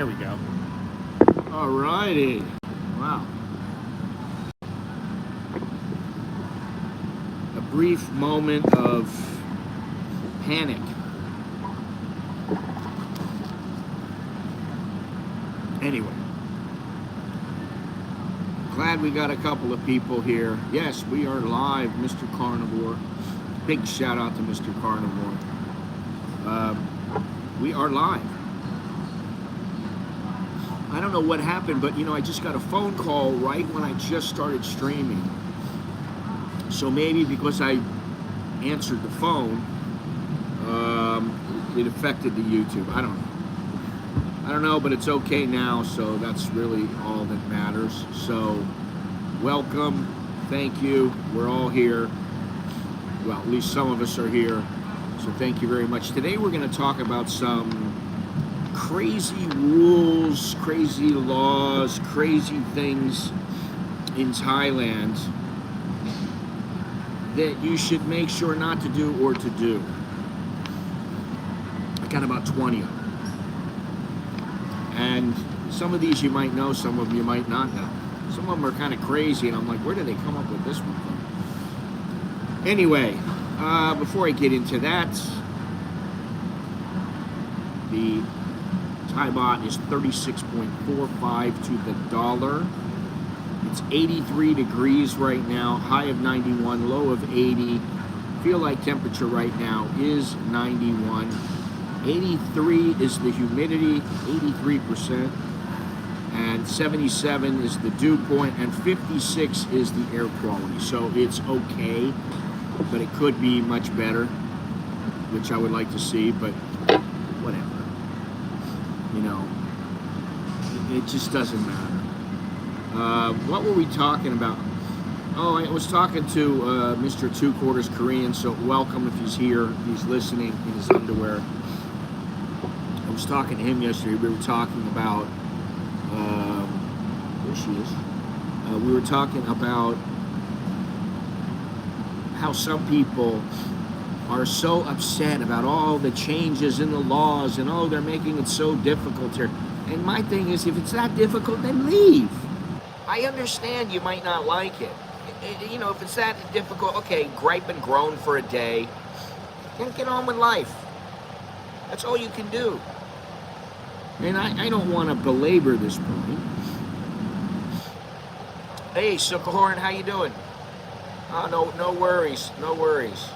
There we go. All righty. Wow. A brief moment of panic. Anyway. Glad we got a couple of people here. Yes, we are live, Mr. Carnivore. Big shout out to Mr. Carnivore. We are live. I don't know what happened, but I just got a phone call right when I just started streaming. So maybe because I answered the phone, it affected the YouTube. I don't know, but it's okay now, so that's really all that matters. So, welcome, thank you, we're all here. Well, at least some of us are here, so thank you very much. Today we're going to talk about some crazy rules, crazy laws, crazy things in Thailand that you should make sure not to do or to do. I got about 20 of them. And some of these you might know, some of them you might not know. Some of them are kind of crazy, and I'm like, where did they come up with this one from? Anyway, before I get into that, the Thai baht is 36.45 to the dollar. It's 83 degrees right now, high of 91, low of 80. Feel like temperature right now is 91. 83 is the humidity, 83%, and 77 is the dew point, and 56 is the air quality. So it's okay, but it could be much better, which I would like to see, but whatever. It just doesn't matter. What were we talking about? Oh, I was talking to Mr. Two Quarters Korean, so welcome if he's here, if he's listening in his underwear. I was talking to him yesterday. We were talking about, there she is. We were talking about how some people are so upset about all the changes in the laws and they're making it so difficult here. And my thing is, if it's that difficult, then leave. I understand you might not like it. If it's that difficult, okay, gripe and groan for a day. Then get on with life. That's all you can do. And I don't want to belabor this point. Hey, Sukkahorn, how you doing? Oh, no worries, no worries.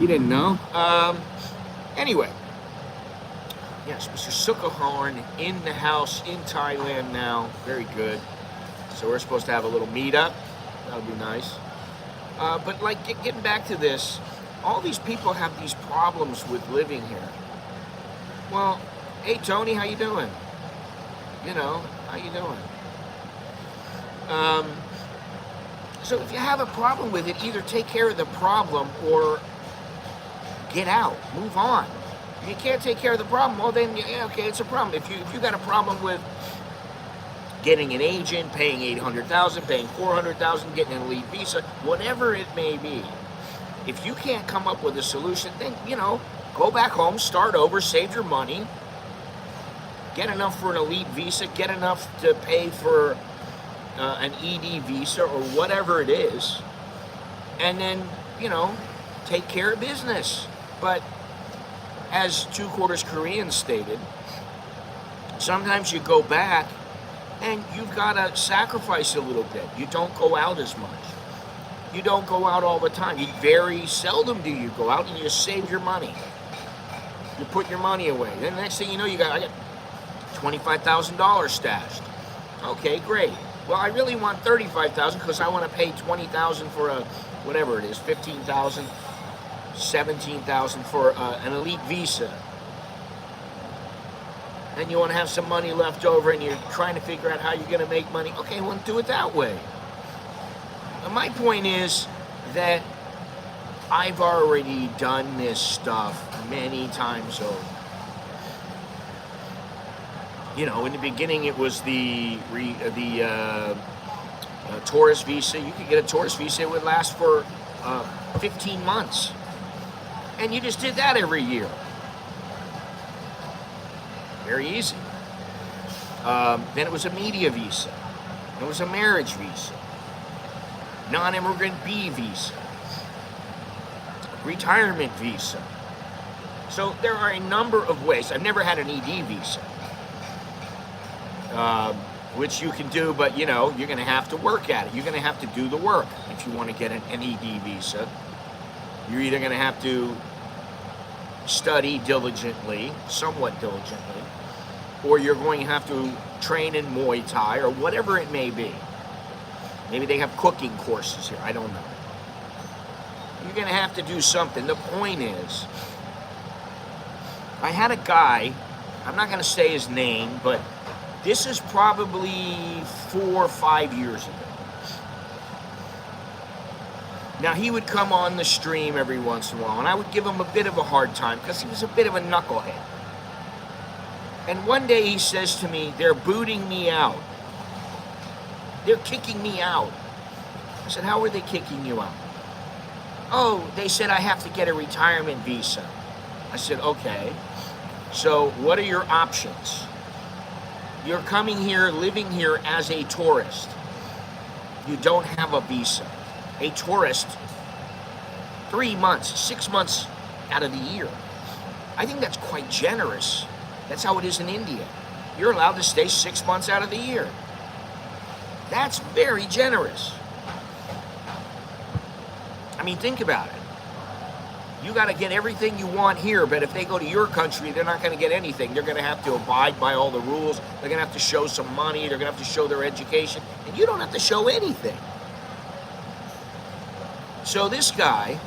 You didn't know? Anyway. Yes, Mr. Sukkahorn in the house in Thailand now. Very good. So we're supposed to have a little meetup. That'll be nice. But getting back to this, all these people have these problems with living here. Well, hey Tony, how you doing? How you doing? So if you have a problem with it, either take care of the problem or get out, move on. If you can't take care of the problem, well then, okay, it's a problem. If you got a problem with getting an agent, paying $800,000, paying $400,000, getting an elite visa, whatever it may be, if you can't come up with a solution, then, go back home, start over, save your money, get enough for an elite visa, get enough to pay for an ED visa or whatever it is, and then, take care of business. But as Two Quarters Korean stated, sometimes you go back and you've got to sacrifice a little bit. You don't go out as much. You don't go out all the time. Very seldom do you go out, and you save your money. You put your money away. Then the next thing you know, I got $25,000 stashed. Okay, great. Well, I really want $35,000 because I want to pay $20,000 for whatever it is, $15,000, $17,000 for an elite visa. And you want to have some money left over, and you're trying to figure out how you're going to make money. Okay, well, do it that way. And my point is that I've already done this stuff many times over. In the beginning, it was the tourist visa. You could get a tourist visa. It would last for 15 months. And you just did that every year. Very easy. Then it was a media visa. It was a marriage visa. Non-immigrant B visa. Retirement visa. So there are a number of ways. I've never had an ED visa. Which you can do, but you know, you're going to have to work at it. You're going to have to do the work if you want to get an ED visa. You're either going to have to study diligently, somewhat diligently, or you're going to have to train in Muay Thai or whatever it may be. Maybe they have cooking courses here, I don't know. You're going to have to do something. The point is, I had a guy, I'm not going to say his name, but this is probably 4 or 5 years ago. Now, he would come on the stream every once in a while, and I would give him a bit of a hard time because he was a bit of a knucklehead. And one day he says to me, they're booting me out. They're kicking me out. I said, how are they kicking you out? Oh, they said I have to get a retirement visa. I said, okay. So what are your options? You're coming here, living here as a tourist. You don't have a visa. A tourist, 3 months, 6 months out of the year. I think that's quite generous. That's how it is in India. You're allowed to stay 6 months out of the year. That's very generous. I mean, think about it. You got to get everything you want here, but if they go to your country, they're not going to get anything. They're going to have to abide by all the rules. They're going to have to show some money. They're going to have to show their education. And you don't have to show anything. So this guy,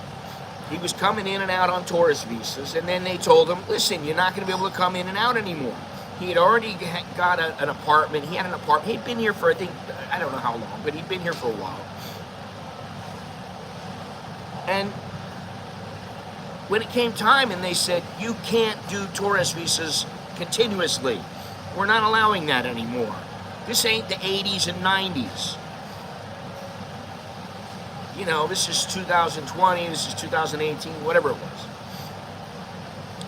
he was coming in and out on tourist visas, and then they told him, listen, you're not going to be able to come in and out anymore. He had already got an apartment. He had an apartment. He'd been here for, I think, I don't know how long, but he'd been here for a while. And when it came time and they said, you can't do tourist visas continuously. We're not allowing that anymore. This ain't the 80s and 90s. You know, this is 2020, this is 2018, whatever it was.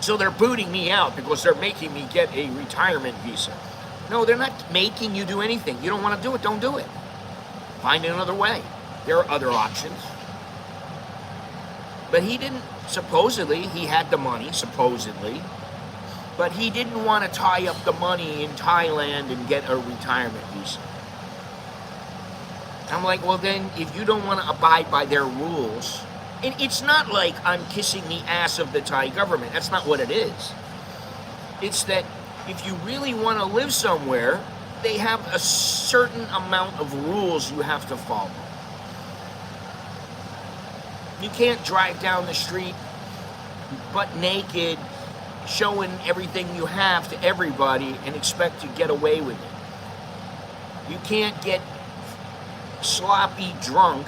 So they're booting me out because they're making me get a retirement visa. No, they're not making you do anything. You don't want to do it, don't do it. Find another way. There are other options. But he didn't, supposedly, he had the money, supposedly, but he didn't want to tie up the money in Thailand and get a retirement visa. I'm like, well then, if you don't want to abide by their rules, and it's not like I'm kissing the ass of the Thai government, that's not what it is. It's that if you really want to live somewhere, they have a certain amount of rules you have to follow. You can't drive down the street butt naked, showing everything you have to everybody and expect to get away with it. You can't get sloppy drunk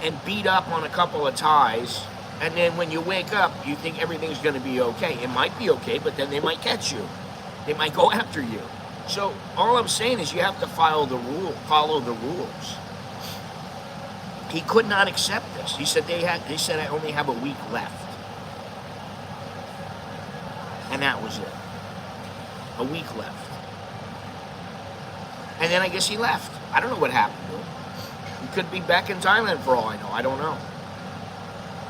and beat up on a couple of Thais, and then when you wake up, you think everything's going to be okay. It might be okay, but then they might catch you. They might go after you. So all I'm saying is you have to follow the rules. He could not accept this. He said they said I only have a week left. And that was it. A week left. And then I guess he left. I don't know what happened to him. He could be back in Thailand for all I know. I don't know.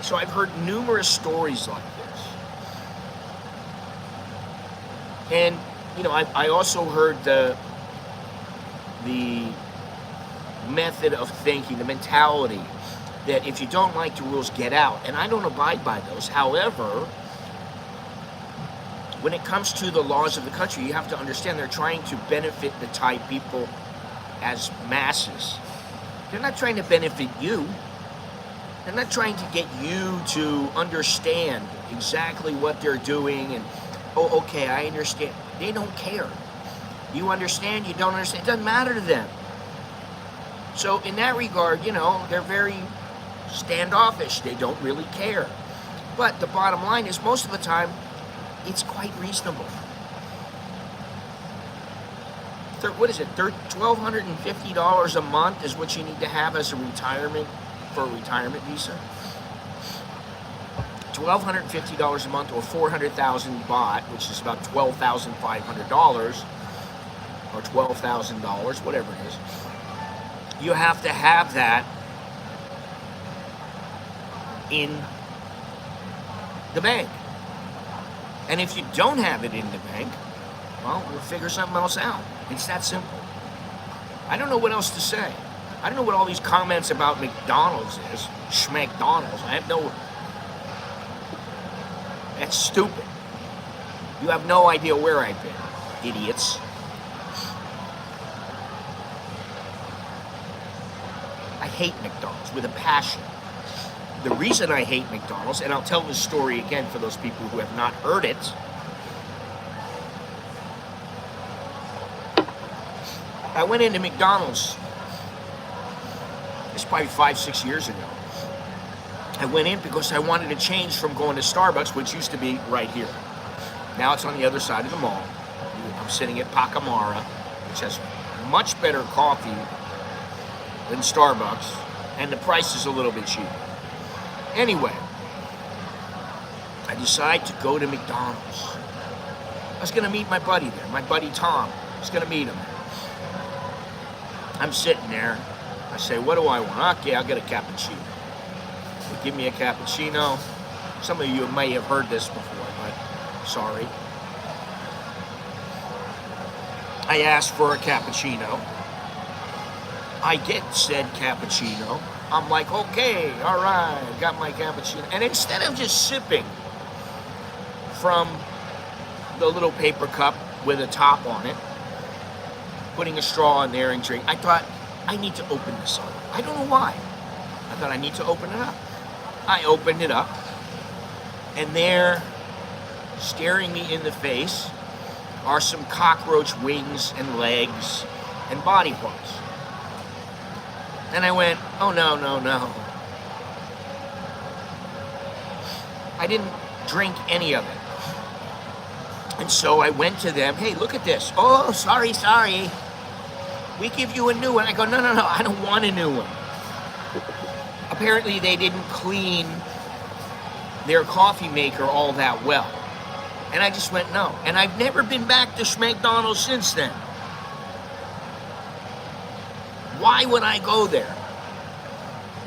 So I've heard numerous stories like this. And, you know, I also heard the method of thinking, the mentality that if you don't like the rules, get out. And I don't abide by those. However, when it comes to the laws of the country, you have to understand they're trying to benefit the Thai people as masses. They're not trying to benefit you. They're not trying to get you to understand exactly what they're doing and, oh, okay, I understand. They don't care. You understand, you don't understand. It doesn't matter to them. So in that regard, you know, they're very standoffish. They don't really care. But the bottom line is most of the time, it's quite reasonable. What is it? $1,250 a month is what you need to have as a retirement for a retirement visa. $1,250 a month or 400,000 baht, which is about $12,500 or $12,000, whatever it is. You have to have that in the bank. And if you don't have it in the bank, well, we'll figure something else out. It's that simple. I don't know what else to say. I don't know what all these comments about McDonald's is. Schmackdonald's. I have no... That's stupid. You have no idea where I've been, idiots. I hate McDonald's with a passion. The reason I hate McDonald's, and I'll tell this story again for those people who have not heard it. I went into McDonald's, it's probably 5-6 years ago. I went in because I wanted to change from going to Starbucks, which used to be right here. Now it's on the other side of the mall. I'm sitting at Pacamara, which has much better coffee than Starbucks, and the price is a little bit cheaper. Anyway, I decided to go to McDonald's. I was gonna meet my buddy there, my buddy Tom. I was gonna meet him. I'm sitting there. I say, what do I want? Okay, I'll get a cappuccino. They give me a cappuccino. Some of you may have heard this before, but sorry. I asked for a cappuccino. I get said cappuccino. I'm like, okay, all right, got my cappuccino. And instead of just sipping from the little paper cup with a top on it, putting a straw in there and drink, I thought, I need to open this up. I don't know why. I thought I need to open it up. I opened it up, and there, staring me in the face, are some cockroach wings and legs and body parts. And I went, oh no, no, no. I didn't drink any of it. And so I went to them, hey, look at this. Oh, sorry. We give you a new one. I go, no, I don't want a new one. Apparently they didn't clean their coffee maker all that well. And I just went, no. And I've never been back to McDonald's since then. Why would I go there?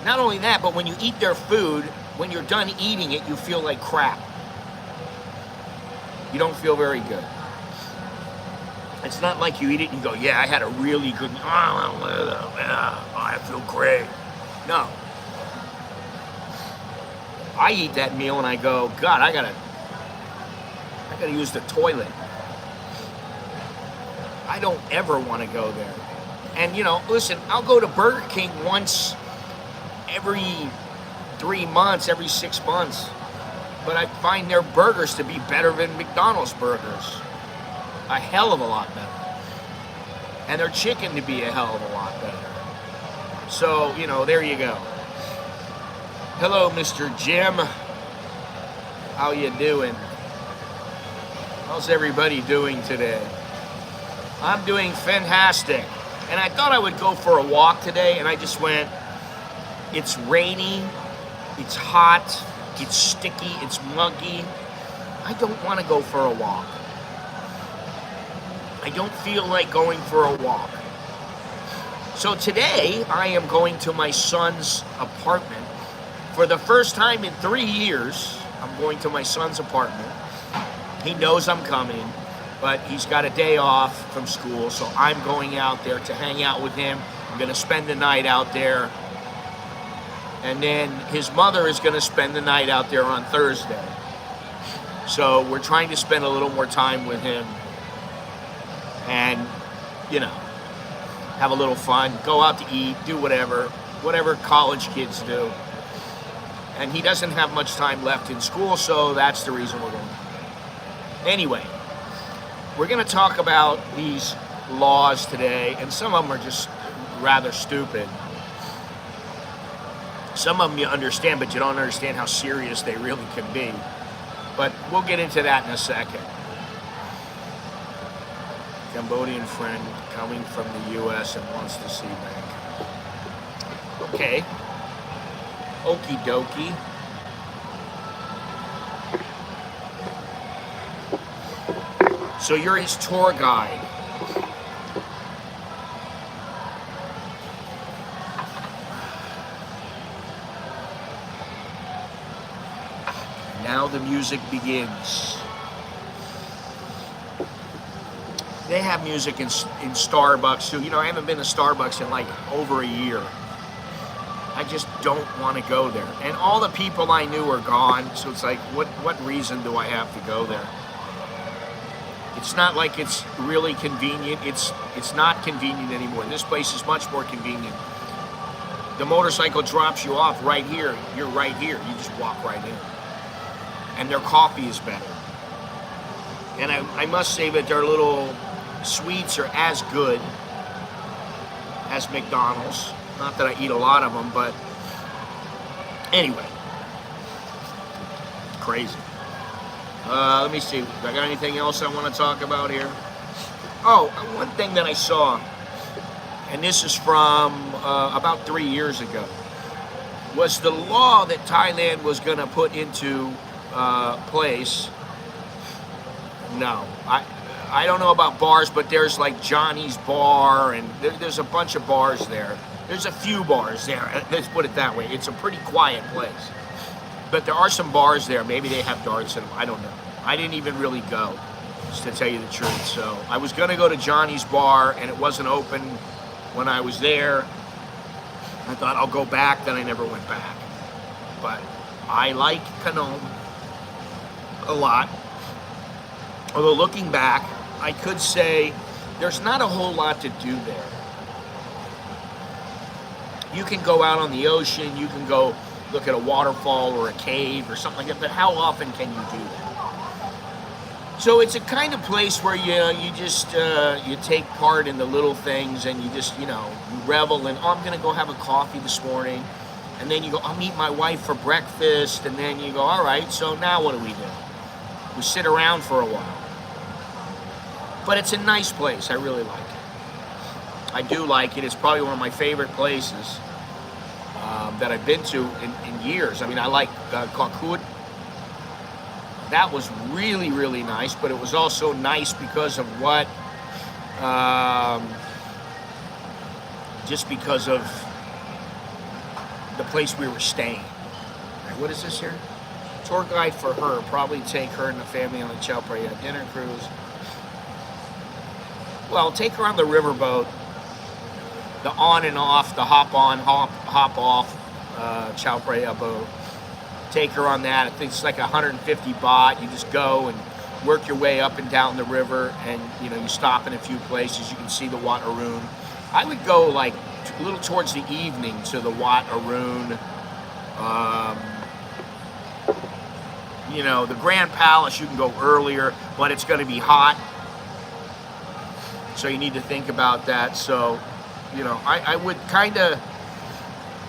Not only that, but when you eat their food, when you're done eating it, you feel like crap. You don't feel very good. It's not like you eat it and you go, yeah, I had a really good, I feel great. No. I eat that meal and I go, God, I gotta use the toilet. I don't ever want to go there. And listen, I'll go to Burger King once every 3 months, every 6 months. But I find their burgers to be better than McDonald's burgers. A hell of a lot better. And their chicken to be a hell of a lot better. So, there you go. Hello, Mr. Jim. How you doing? How's everybody doing today? I'm doing fantastic. And I thought I would go for a walk today, and I just went, it's rainy, it's hot, it's sticky, it's muggy. I don't want to go for a walk. I don't feel like going for a walk. So today, I am going to my son's apartment. For the first time in 3 years, I'm going to my son's apartment. He knows I'm coming, but he's got a day off from school, so I'm going out there to hang out with him. I'm going to spend the night out there. And then his mother is going to spend the night out there on Thursday. So we're trying to spend a little more time with him and, have a little fun, go out to eat, do whatever college kids do. And he doesn't have much time left in school, so that's the reason we're going. Anyway, we're going to talk about these laws today, and some of them are just rather stupid. Some of them you understand, but you don't understand how serious they really can be. But we'll get into that in a second. Cambodian friend coming from the U.S. and wants to see bank. Okay. Okie dokie. So you're his tour guide. Now the music begins. They have music in Starbucks too. You know, I haven't been to Starbucks in like over a year. I just don't want to go there. And all the people I knew are gone, so it's like, what reason do I have to go there? It's not like it's really convenient. It's not convenient anymore. This place is much more convenient. The motorcycle drops you off right here. You're right here. You just walk right in. And their coffee is better. And I must say that their little sweets are as good as McDonald's. Not that I eat a lot of them, but anyway. Crazy. Let me see. Do I got anything else I want to talk about here? Oh, one thing that I saw, and this is from about 3 years ago, was the law that Thailand was going to put into place. No, I don't know about bars, but there's like Johnny's Bar, and there's a bunch of bars there. There's a few bars there. Let's put it that way. It's a pretty quiet place. But there are some bars there. Maybe they have darts in them. I don't know. I didn't even really go, just to tell you the truth. So I was going to go to Johnny's Bar, and it wasn't open when I was there. I thought I'll go back, then I never went back. But I like Canon a lot. Although looking back, I could say there's not a whole lot to do there. You can go out on the ocean, you can go look at a waterfall or a cave or something like that, but how often can you do that? So it's a kind of place where you just you take part in the little things, and you just, you revel in, oh, I'm gonna go have a coffee this morning, and then you go, I'll meet my wife for breakfast, and then you go, all right, so now what do? We sit around for a while. But it's a nice place. I really like it. I do like it. It's probably one of my favorite places that I've been to in years. I mean, I like Kakut. That was really, really nice, but it was also nice because of what? Just because of the place we were staying. Right, what is this here? Tour guide for her. Probably take her and the family on the Chao Phraya dinner cruise. Well, take her on the riverboat, the on and off, the hop on, hop off Chao Phraya boat. Take her on that. I think it's like 150 baht. You just go and work your way up and down the river, and you stop in a few places. You can see the Wat Arun. I would go like a little towards the evening to the Wat Arun. The Grand Palace, you can go earlier, but it's going to be hot. So you need to think about that. So, I would kind of,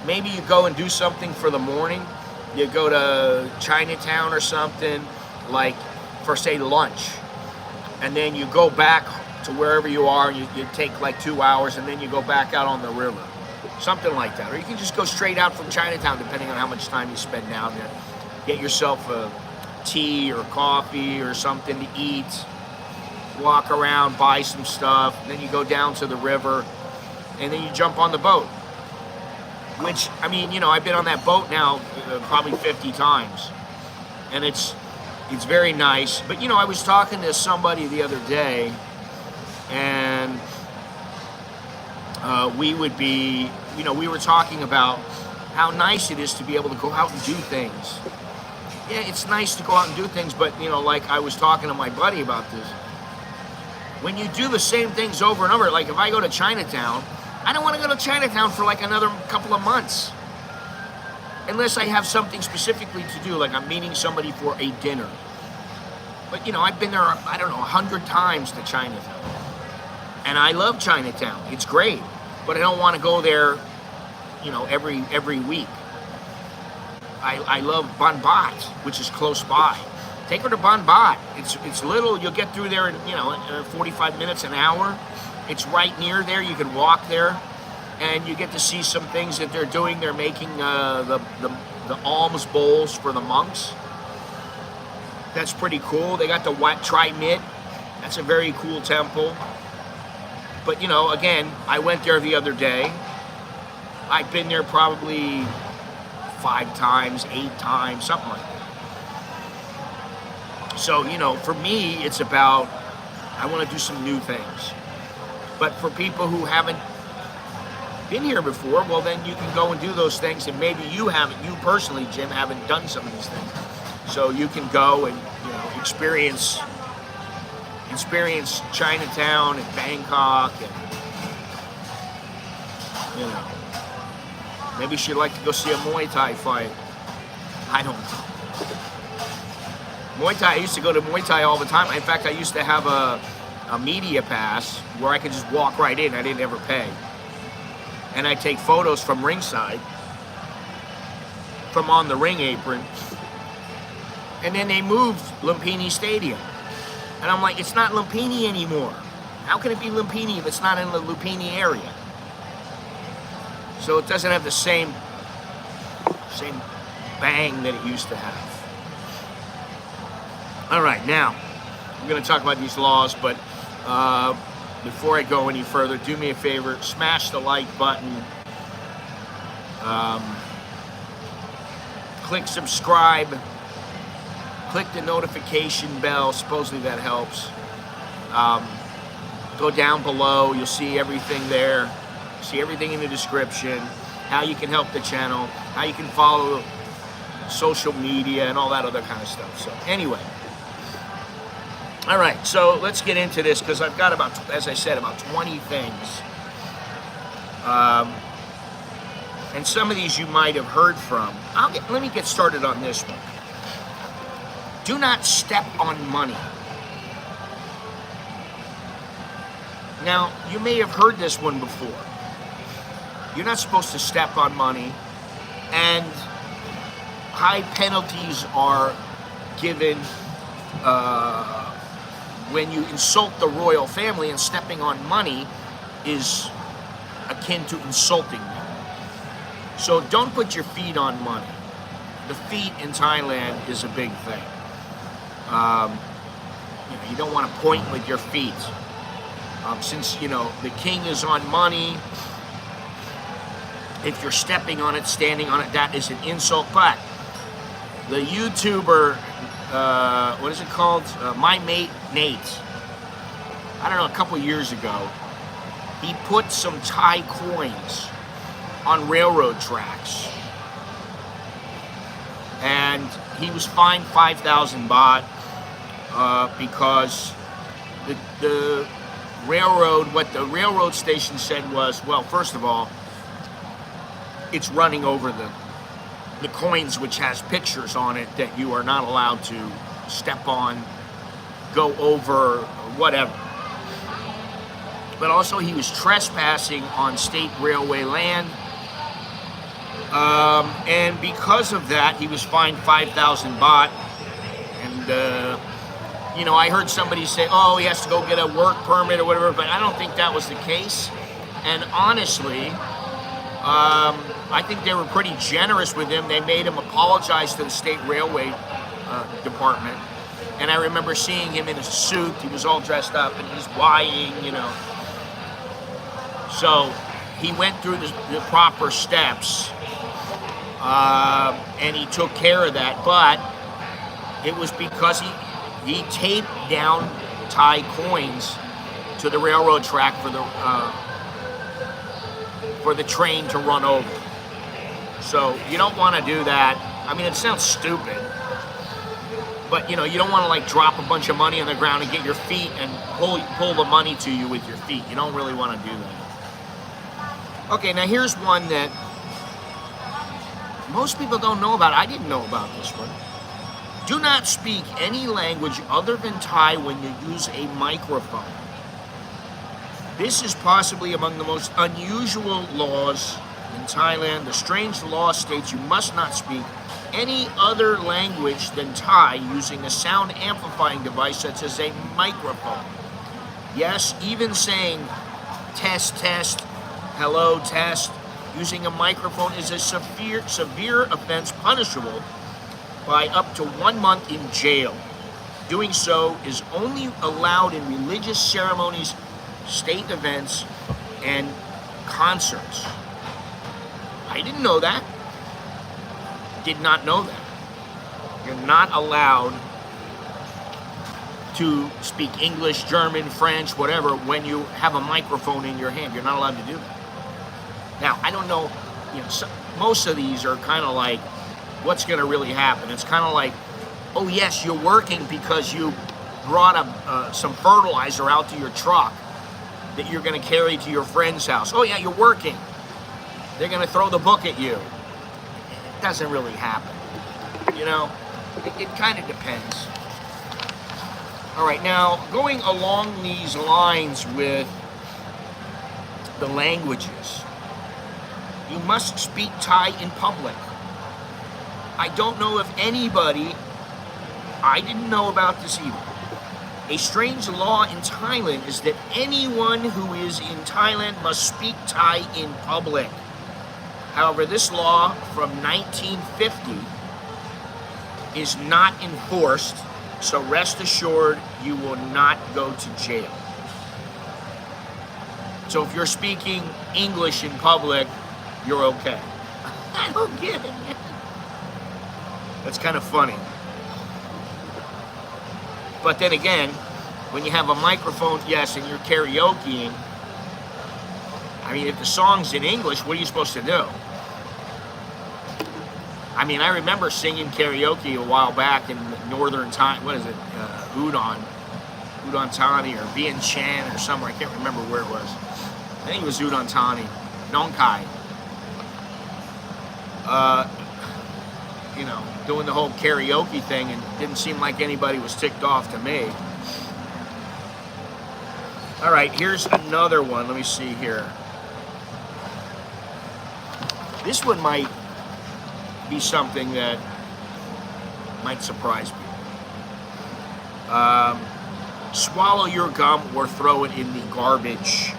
maybe you go and do something for the morning. You go to Chinatown or something, like for, say, lunch. And then you go back to wherever you are, and you take like 2 hours, and then you go back out on the river. Something like that. Or you can just go straight out from Chinatown, depending on how much time you spend down there. Get yourself a tea or coffee or something to eat. Walk around, buy some stuff, then you go down to the river, and then you jump on the boat. Which, I mean, I've been on that boat now probably 50 times, and it's very nice. But I was talking to somebody the other day, and we were talking about how nice it is to be able to go out and do things. Yeah, it's nice to go out and do things, but like I was talking to my buddy about this. When you do the same things over and over, like if I go to Chinatown, I don't want to go to Chinatown for like another couple of months. Unless I have something specifically to do, like I'm meeting somebody for a dinner. But I've been there, I don't know, 100 times to Chinatown. And I love Chinatown. It's great. But I don't want to go there, every week. I love Ban Bat, which is close by. Take her to Ban Bat. It's little. You'll get through there in 45 minutes, an hour. It's right near there. You can walk there, and you get to see some things that they're doing. They're making the alms bowls for the monks. That's pretty cool. They got the white tri-mit, That's a very cool temple. But, you know, again, I went there the other day. I've been there probably 5 times, 8 times, something like that. So, you know, for me, it's about, I want to do some new things. But for people who haven't been here before, well, then you can go and do those things, and maybe you personally, Jim, haven't done some of these things. So you can go and, you know, experience Chinatown and Bangkok, and, you know, maybe she'd like to go see a Muay Thai fight. I don't know. Muay Thai, I used to go to Muay Thai all the time. In fact, I used to have a media pass where I could just walk right in. I didn't ever pay. And I take photos from ringside, from on the ring apron. And then they moved Lumpini Stadium. And I'm like, it's not Lumpini anymore. How can it be Lumpini if it's not in the Lumpini area? So it doesn't have the same bang that it used to have. All right, now, we're going to talk about these laws, but before I go any further, do me a favor, smash the like button, click subscribe, click the notification bell, supposedly that helps. Go down below, you'll see everything there, see everything in the description, how you can help the channel, how you can follow social media and all that other kind of stuff. So anyway, all right, so let's get into this, because I've got about, as I said, about 20 things. And some of these you might have heard from. Let me get started on this one. Do not step on money. Now, you may have heard this one before. You're not supposed to step on money, and high penalties are given when you insult the royal family, and stepping on money is akin to insulting them. So don't put your feet on money. The feet in Thailand is a big thing. You don't want to point with your feet. Since, you know, the king is on money, if you're stepping on it, standing on it, that is an insult. But the YouTuber, what is it called? My Mate Nate. I don't know, a couple years ago, he put some Thai coins on railroad tracks. And he was fined 5,000 baht because the railroad, what the railroad station said was, well, first of all, it's running over the coins, which has pictures on it that you are not allowed to step on, go over, or whatever. But also he was trespassing on state railway land. And because of that, he was fined 5,000 baht. And, you know, I heard somebody say, oh, he has to go get a work permit or whatever, but I don't think that was the case. And honestly, I think they were pretty generous with him. They made him apologize to the state railway department. And I remember seeing him in a suit. He was all dressed up and he's whining, you know. So he went through the proper steps, and he took care of that. But it was because he taped down Thai coins to the railroad track for the train to run over. So you don't want to do that. I mean, it sounds stupid, but you know, you don't want to like drop a bunch of money on the ground and get your feet and pull the money to you with your feet. You don't really want to do that. Okay, now here's one that most people don't know about. I didn't know about this one. Do not speak any language other than Thai when you use a microphone. This is possibly among the most unusual laws in Thailand. The strange law states you must not speak any other language than Thai using a sound amplifying device such as a microphone. Yes, even saying test, test, hello, test, using a microphone is a severe offense punishable by up to 1 month in jail. Doing so is only allowed in religious ceremonies, state events, and concerts. I didn't know that. Did not know that. You're not allowed to speak English, German, French, whatever, when you have a microphone in your hand. You're not allowed to do that. Now, I don't know, most of these are kind of like, what's going to really happen? It's kind of like, oh yes, you're working because you brought some fertilizer out to your truck that you're going to carry to your friend's house. Oh yeah, you're working. They're going to throw the book at you. It doesn't really happen. It kind of depends. All right, now going along these lines with the languages, you must speak Thai in public. I don't know if anybody, I didn't know about this either. A strange law in Thailand is that anyone who is in Thailand must speak Thai in public. However, this law from 1950 is not enforced, so rest assured you will not go to jail. So if you're speaking English in public, you're okay. I don't get it. That's kind of funny. But then again, when you have a microphone, yes, and you're karaokeing, I mean, if the song's in English, what are you supposed to do? I mean, I remember singing karaoke a while back in northern Thailand. What is it? Udon Thani or Vientiane Chan or somewhere. I can't remember where it was. I think it was Udon Thani, Nong Khai. Doing the whole karaoke thing, and it didn't seem like anybody was ticked off to me. All right, here's another one. Let me see here. This one might be something that might surprise people. Swallow your gum or throw it in the garbage.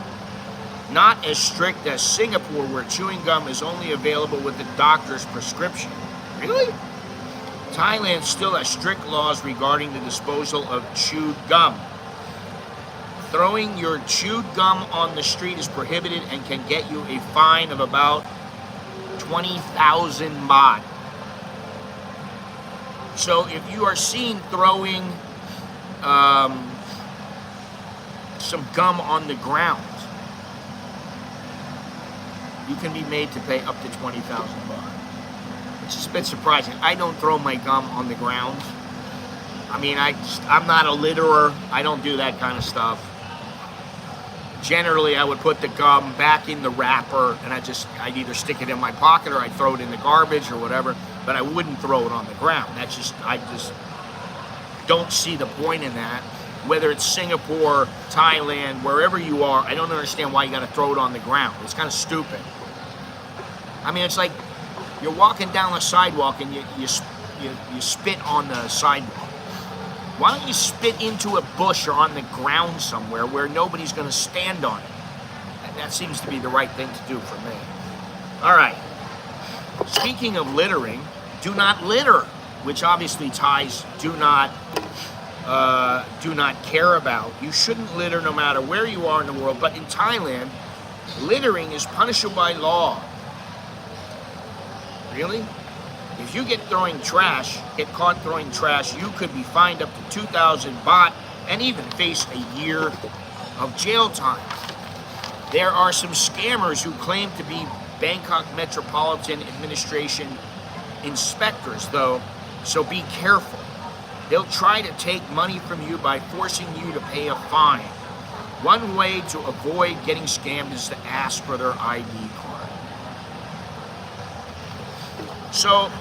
Not as strict as Singapore, where chewing gum is only available with the doctor's prescription. Really? Thailand still has strict laws regarding the disposal of chewed gum. Throwing your chewed gum on the street is prohibited and can get you a fine of about 20,000 baht. So if you are seen throwing some gum on the ground, you can be made to pay up to 20,000 baht. Which is a bit surprising. I don't throw my gum on the ground. I mean, I'm not a litterer. I don't do that kind of stuff. Generally, I would put the gum back in the wrapper, and I'd either stick it in my pocket or I'd throw it in the garbage or whatever, but I wouldn't throw it on the ground. I just don't see the point in that. Whether it's Singapore, Thailand, wherever you are, I don't understand why you got to throw it on the ground. It's kind of stupid. I mean, it's like you're walking down the sidewalk and you spit on the sidewalk. Why don't you spit into a bush or on the ground somewhere where nobody's going to stand on it? That seems to be the right thing to do for me. All right. Speaking of littering, do not litter, which obviously Thais do not care about. You shouldn't litter no matter where you are in the world, but in Thailand, littering is punishable by law. Really? If you get caught throwing trash, you could be fined up to 2,000 baht and even face a year of jail time. There are some scammers who claim to be Bangkok Metropolitan Administration inspectors, though, so be careful. They'll try to take money from you by forcing you to pay a fine. One way to avoid getting scammed is to ask for their ID card. So,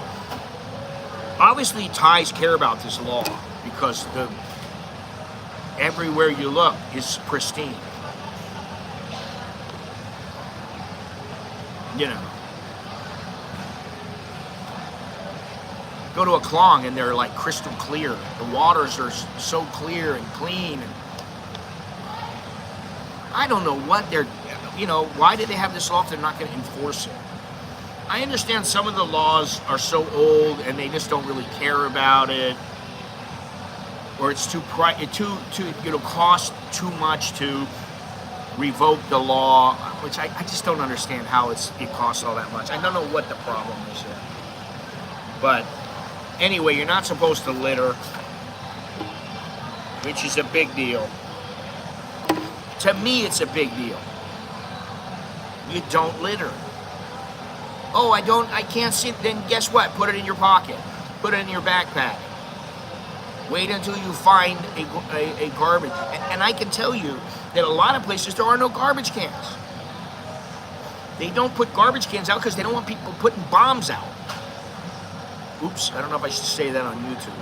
obviously Thais care about this law because everywhere you look is pristine. Go to a klong and they're like crystal clear. The waters are so clear and clean. And I don't know what why did they have this law if they're not going to enforce it? I understand some of the laws are so old and they just don't really care about it. or it's it'll cost too much to revoke the law, which I just don't understand how it costs all that much. I don't know what the problem is here. But anyway, you're not supposed to litter, which is a big deal. To me, it's a big deal. You don't litter. Oh, I can't sit, then guess what? Put it in your pocket. Put it in your backpack. Wait until you find a garbage. And I can tell you that a lot of places there are no garbage cans. They don't put garbage cans out because they don't want people putting bombs out. Oops, I don't know if I should say that on YouTube.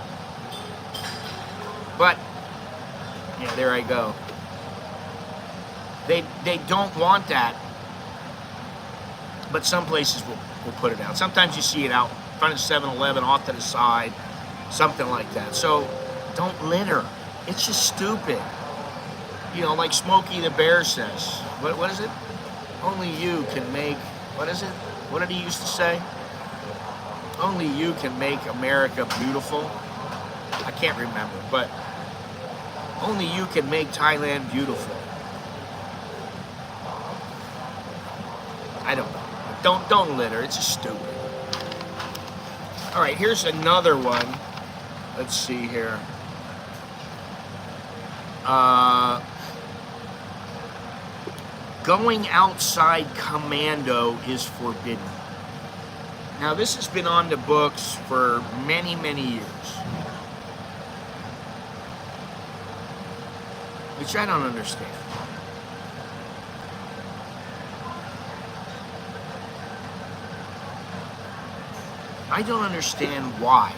But, yeah, there I go. They don't want that. But some places will put it out. Sometimes you see it out in front of 7-Eleven, off to the side, something like that. So don't litter. It's just stupid. You know, like Smokey the Bear says. What is it? Only you can make, what is it? What did he used to say? Only you can make America beautiful. I can't remember, but only you can make Thailand beautiful. I don't know. Don't litter. It's just stupid. All right, here's another one. Let's see here. Going outside commando is forbidden. Now, this has been on the books for many, many years, which I don't understand. I don't understand why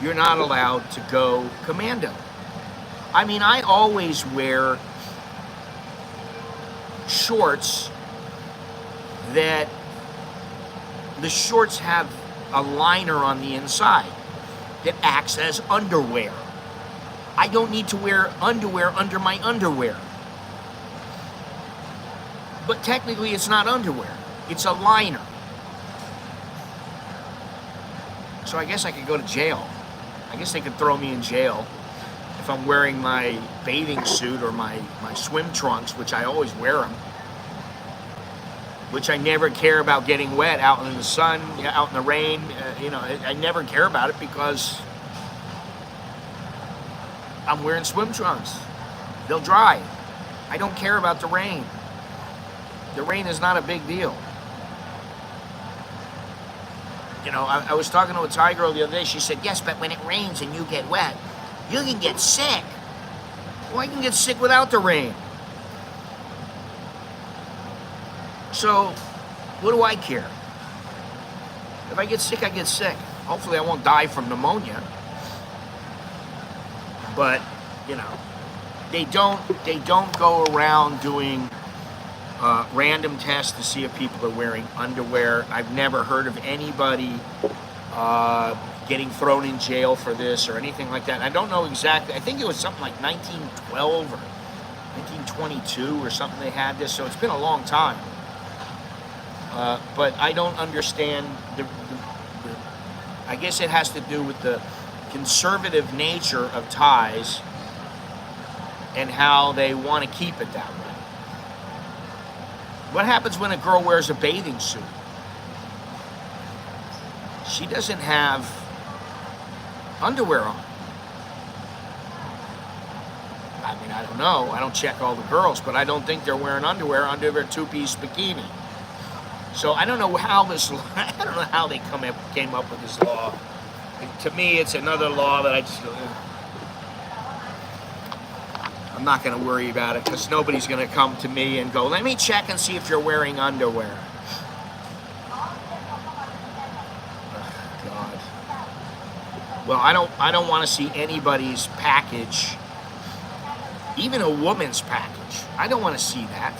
you're not allowed to go commando. I mean, I always wear shorts that the shorts have a liner on the inside that acts as underwear. I don't need to wear underwear under my underwear. But technically it's not underwear. It's a liner. So I guess I could go to jail. I guess they could throw me in jail if I'm wearing my bathing suit or my swim trunks, which I always wear them, which I never care about getting wet out in the sun, out in the rain. I never care about it because I'm wearing swim trunks. They'll dry. I don't care about the rain. The rain is not a big deal. You know, I was talking to a Thai girl the other day. She said, yes, but when it rains and you get wet, you can get sick. Well, I can get sick without the rain. So, what do I care? If I get sick, I get sick. Hopefully I won't die from pneumonia. But, you know, they don't go around doing random tests to see if people are wearing underwear. I've never heard of anybody getting thrown in jail for this or anything like that. I don't know exactly. I think it was something like 1912 or 1922 or something they had this, so it's been a long time. But I don't understand I guess it has to do with the conservative nature of Thais and how they want to keep it that way. What happens when a girl wears a bathing suit? She doesn't have underwear on. I mean, I don't know. I don't check all the girls, but I don't think they're wearing underwear under their two-piece bikini. So I don't know how they came up with this law. To me, it's another law that I'm not going to worry about it because nobody's going to come to me and go, let me check and see if you're wearing underwear. Oh, God. Well, I don't want to see anybody's package, even a woman's package. I don't want to see that.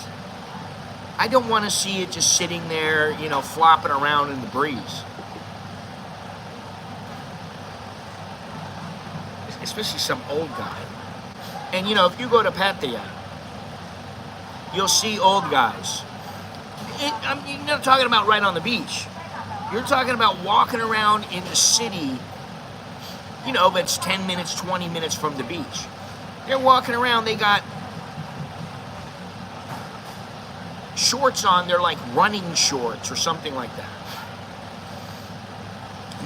I don't want to see it just sitting there, you know, flopping around in the breeze. Especially some old guy. And, you know, if you go to Pattaya, you'll see old guys. You're not talking about right on the beach. You're talking about walking around in the city that's 10 minutes, 20 minutes from the beach. They're walking around, they got shorts on, they're like running shorts or something like that.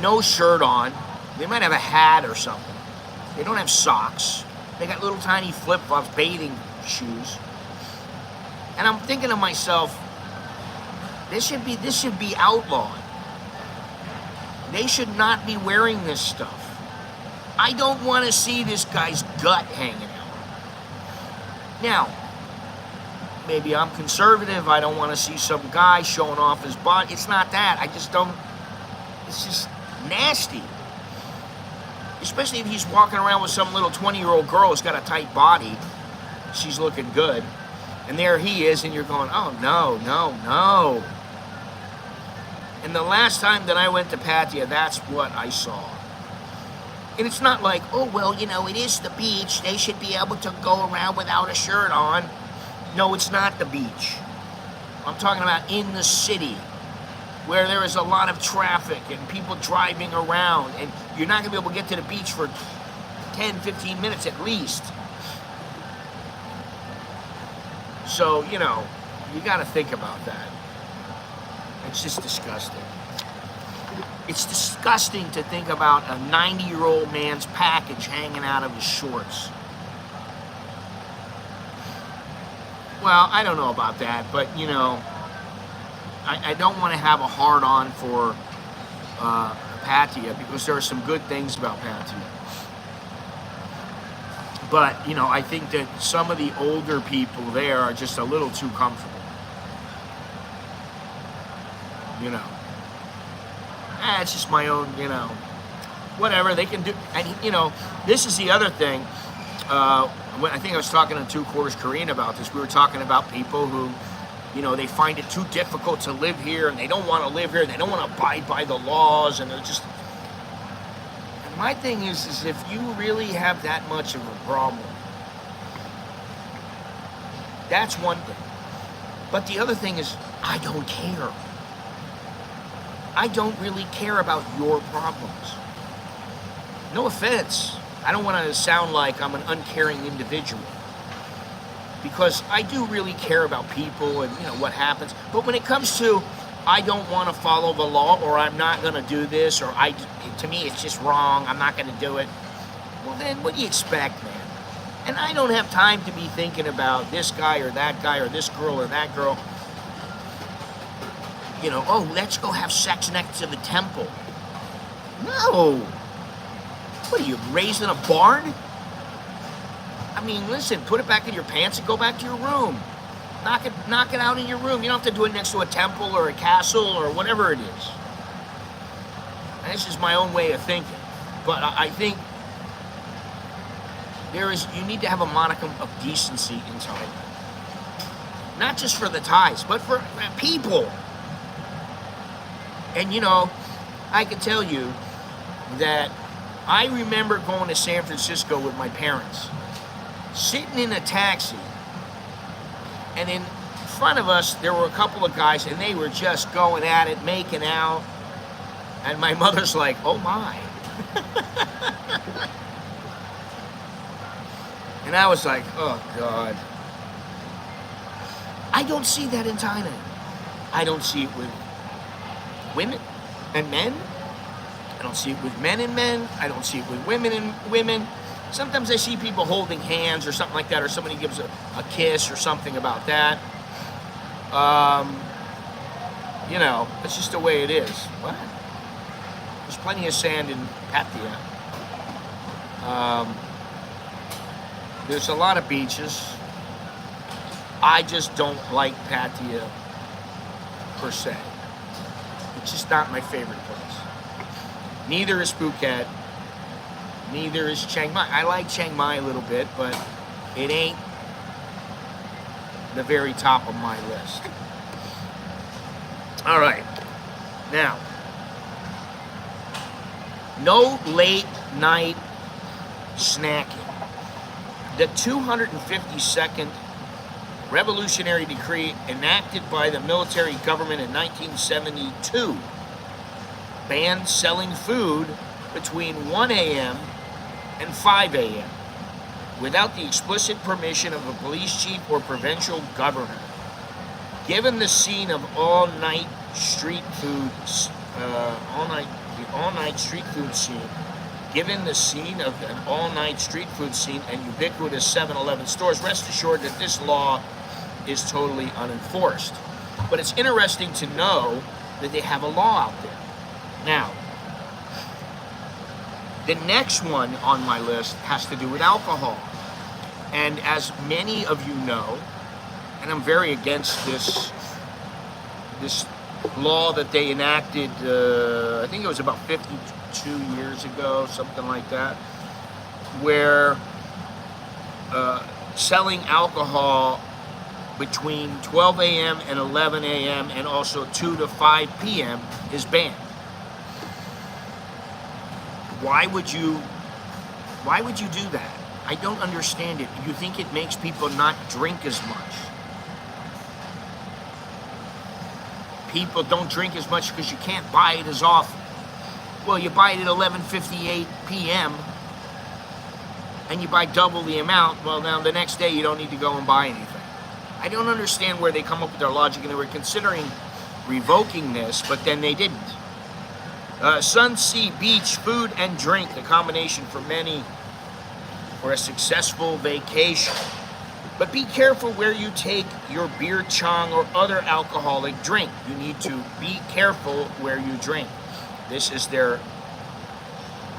No shirt on. They might have a hat or something. They don't have socks. They got little tiny flip-flops, bathing shoes. And I'm thinking to myself, this should be outlawed. They should not be wearing this stuff. I don't want to see this guy's gut hanging out. Now, maybe I'm conservative. I don't want to see some guy showing off his body. It's not that. I just don't. It's just nasty. Especially if he's walking around with some little 20-year-old girl who's got a tight body. She's looking good. And there he is, and you're going, oh, no, no, no. And the last time that I went to Pattaya, that's what I saw. And it's not like, oh, well, it is the beach. They should be able to go around without a shirt on. No, it's not the beach. I'm talking about in the city, where there is a lot of traffic and people driving around, and you're not going to be able to get to the beach for 10, 15 minutes at least. So, you got to think about that. It's just disgusting. It's disgusting to think about a 90-year-old man's package hanging out of his shorts. Well, I don't know about that, but, I don't want to have a hard-on for Pattaya because there are some good things about Pattaya. But, I think that some of the older people there are just a little too comfortable. It's just my own, whatever they can do. And, this is the other thing. I think I was talking to Two Quarters Korean about this. We were talking about people who, they find it too difficult to live here, and they don't want to live here, and they don't want to abide by the laws, and they're just... And my thing is if you really have that much of a problem, that's one thing. But the other thing is, I don't care. I don't really care about your problems. No offense. I don't want to sound like I'm an uncaring individual. Because I do really care about people and, what happens. But when it comes to, I don't want to follow the law, or I'm not going to do this, or to me it's just wrong, I'm not going to do it. Well then, what do you expect, man? And I don't have time to be thinking about this guy or that guy or this girl or that girl. Oh, let's go have sex next to the temple. No. What are you, raised in a barn? I mean, listen, put it back in your pants and go back to your room. Knock it out in your room. You don't have to do it next to a temple or a castle or whatever it is. And this is my own way of thinking. But I think you need to have a modicum of decency in Thailand. Not just for the Thais, but for people. And I can tell you that I remember going to San Francisco with my parents, sitting in a taxi, and in front of us there were a couple of guys, and they were just going at it, making out, and my mother's like, oh my. And I was like, oh God. I don't see that in Thailand. I don't see it with women and men. I don't see it with men and men. I don't see it with women and women. Sometimes I see people holding hands or something like that, or somebody gives a kiss or something about that. It's just the way it is. What? There's plenty of sand in Pattaya. There's a lot of beaches. I just don't like Pattaya per se. It's just not my favorite place. Neither is Phuket. Neither is Chiang Mai. I like Chiang Mai a little bit, but it ain't the very top of my list. All right. Now, no late night snacking. The 252nd revolutionary decree enacted by the military government in 1972 banned selling food between 1 a.m. and 5 a.m. without the explicit permission of a police chief or provincial governor. Given the scene of all-night street food, given the scene of an all-night street food scene and ubiquitous 7-Eleven stores, rest assured that this law is totally unenforced. But it's interesting to know that they have a law out there. Now, the next one on my list has to do with alcohol. And as many of you know, and I'm very against this law that they enacted, I think it was about 52 years ago, something like that, where selling alcohol between 12 a.m. and 11 a.m. and also 2 to 5 p.m. is banned. Why would you do that? I don't understand it. You think it makes people not drink as much? People don't drink as much because you can't buy it as often. Well, you buy it at 11:58 p.m. and you buy double the amount. Well, now the next day you don't need to go and buy anything. I don't understand where they come up with their logic, and they were considering revoking this, but then they didn't. Sun, sea, beach, food, and drink, the combination for many for a successful vacation. But be careful where you take your beer chong or other alcoholic drink. You need to be careful where you drink. This is their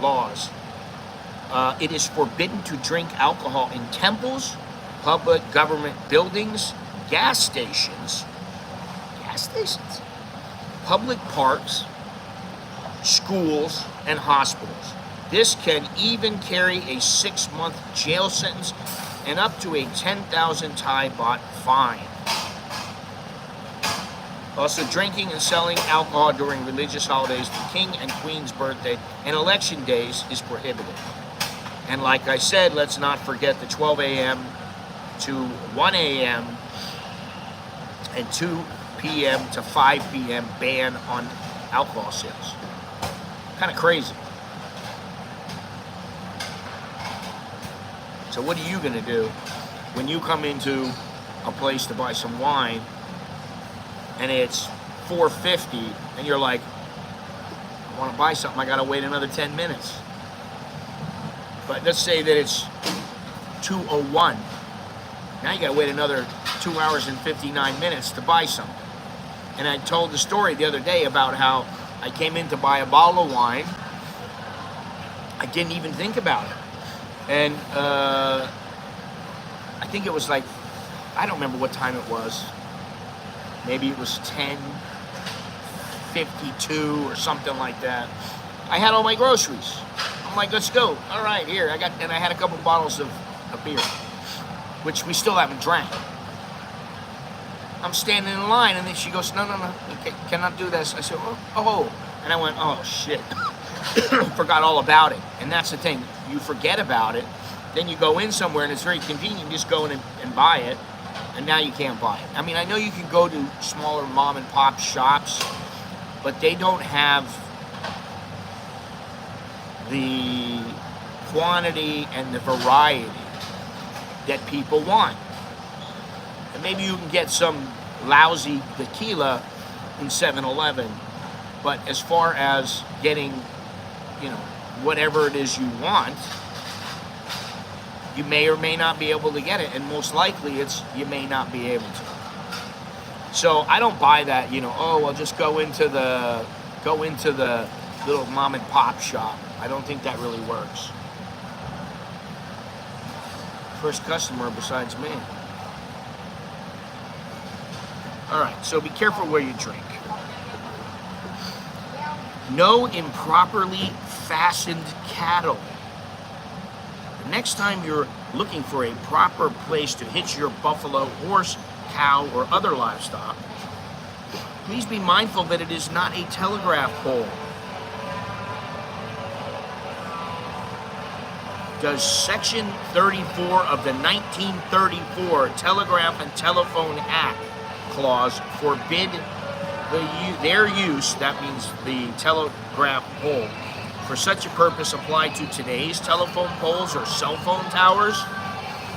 laws. It is forbidden to drink alcohol in temples, public government buildings, gas stations, public parks, schools, and hospitals. This can even carry a 6-month jail sentence and up to a 10,000 Thai baht fine. Also, drinking and selling alcohol during religious holidays, the King and Queen's birthday, and election days is prohibited. And like I said, let's not forget the 12 a.m. to 1 a.m. and 2 p.m. to 5 p.m. ban on alcohol sales. Kind of crazy. So what are you going to do when you come into a place to buy some wine and it's $4.50 and you're like, I want to buy something, I got to wait another 10 minutes. But let's say that it's 2:01. Now you got to wait another 2 hours and 59 minutes to buy something. And I told the story the other day about how I came in to buy a bottle of wine. I didn't even think about it. And I think it was like, I don't remember what time it was. Maybe it was 10:52 or something like that. I had all my groceries. I'm like, let's go. All right, here. I had a couple bottles of beer, which we still haven't drank. I'm standing in line, and then she goes, no, you cannot do this. I said, oh. And I went, oh, shit. Forgot all about it. And that's the thing. You forget about it, then you go in somewhere, and it's very convenient. You just go in and buy it, and now you can't buy it. I mean, I know you can go to smaller mom-and-pop shops, but they don't have the quantity and the variety that people want. And maybe you can get some lousy tequila in 7-Eleven, but as far as getting, whatever it is you want, you may or may not be able to get it, and most likely you may not be able to. So I don't buy that, I'll just go into the little mom and pop shop. I don't think that really works. First customer besides me. All right, so be careful where you drink. No improperly fastened cattle. The next time you're looking for a proper place to hitch your buffalo, horse, cow, or other livestock, please be mindful that it is not a telegraph pole. Does Section 34 of the 1934 Telegraph and Telephone Act clause forbid their use, that means the telegraph pole, for such a purpose apply to today's telephone poles or cell phone towers?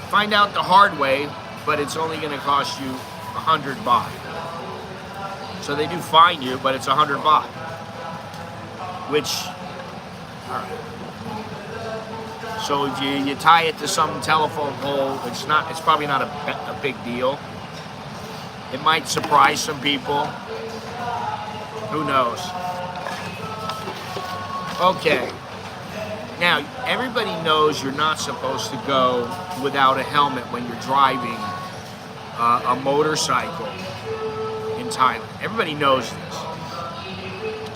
Find out the hard way, but it's only going to cost you 100 baht. So they do fine you, but it's 100 baht. Which, alright. So if you tie it to some telephone pole, it's probably not a big deal. It might surprise some people. Who knows? Okay. Now, everybody knows you're not supposed to go without a helmet when you're driving a motorcycle in Thailand. Everybody knows this.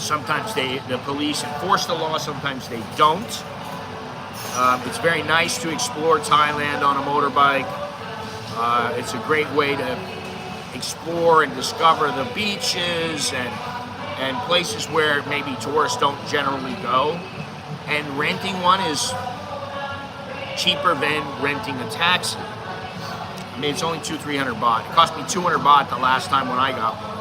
Sometimes the police enforce the law, sometimes they don't. It's very nice to explore Thailand on a motorbike. It's a great way to explore and discover the beaches and places where maybe tourists don't generally go. And renting one is cheaper than renting a taxi. I mean, it's only 200-300 baht. It cost me 200 baht the last time when I got one.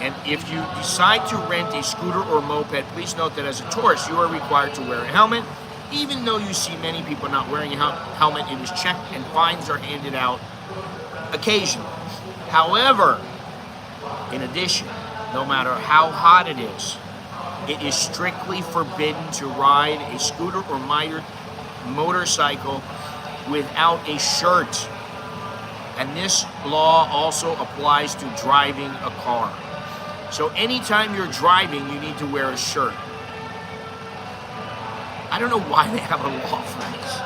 And if you decide to rent a scooter or moped, please note that as a tourist, you are required to wear a helmet. Even though you see many people not wearing a helmet, it is checked and fines are handed out occasionally. However, in addition, no matter how hot it is strictly forbidden to ride a scooter or motorcycle without a shirt. And this law also applies to driving a car. So anytime you're driving, you need to wear a shirt. I don't know why they have a law for this.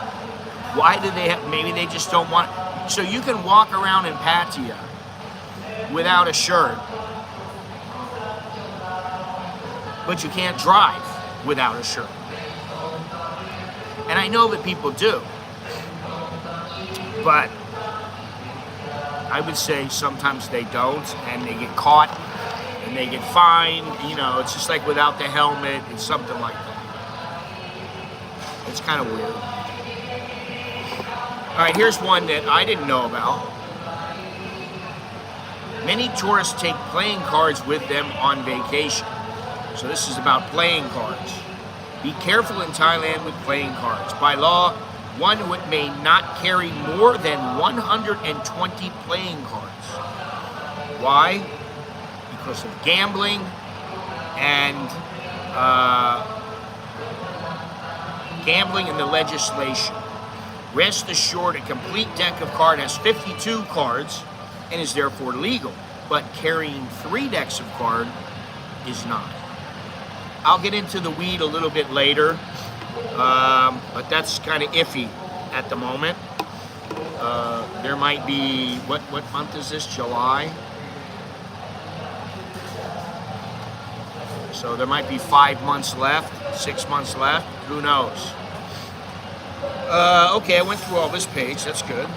Why do they have, maybe they just don't want, so you can walk around in Pattaya without a shirt, but you can't drive without a shirt. And I know that people do, but I would say sometimes they don't, and they get caught, and they get fined. You know, it's just like without the helmet, it's something like that. It's kind of weird. All right, here's one that I didn't know about. Many tourists take playing cards with them on vacation. So this is about playing cards. Be careful in Thailand with playing cards. By law, one may not carry more than 120 playing cards. Why? Because of gambling and the legislation. Rest assured, a complete deck of cards has 52 cards and is therefore legal, but carrying 3 decks of cards is not. I'll get into the weed a little bit later, but that's kind of iffy at the moment. There might be, what month is this? July? So there might be 5 months left, 6 months left, who knows? Okay, I went through all this page, that's good.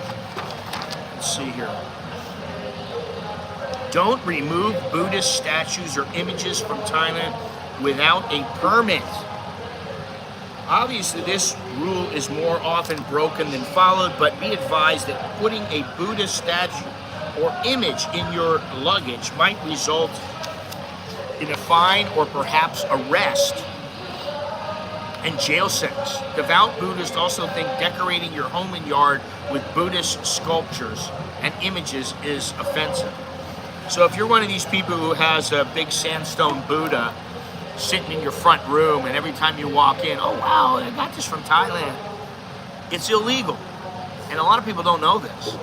Let's see here. Don't remove Buddhist statues or images from Thailand without a permit. Obviously, this rule is more often broken than followed, but be advised that putting a Buddhist statue or image in your luggage might result in a fine or perhaps arrest and jail sentence. Devout Buddhists also think decorating your home and yard with Buddhist sculptures and images is offensive. So if you're one of these people who has a big sandstone Buddha sitting in your front room, and every time you walk in, oh wow, I got this from Thailand, it's illegal. And a lot of people don't know this.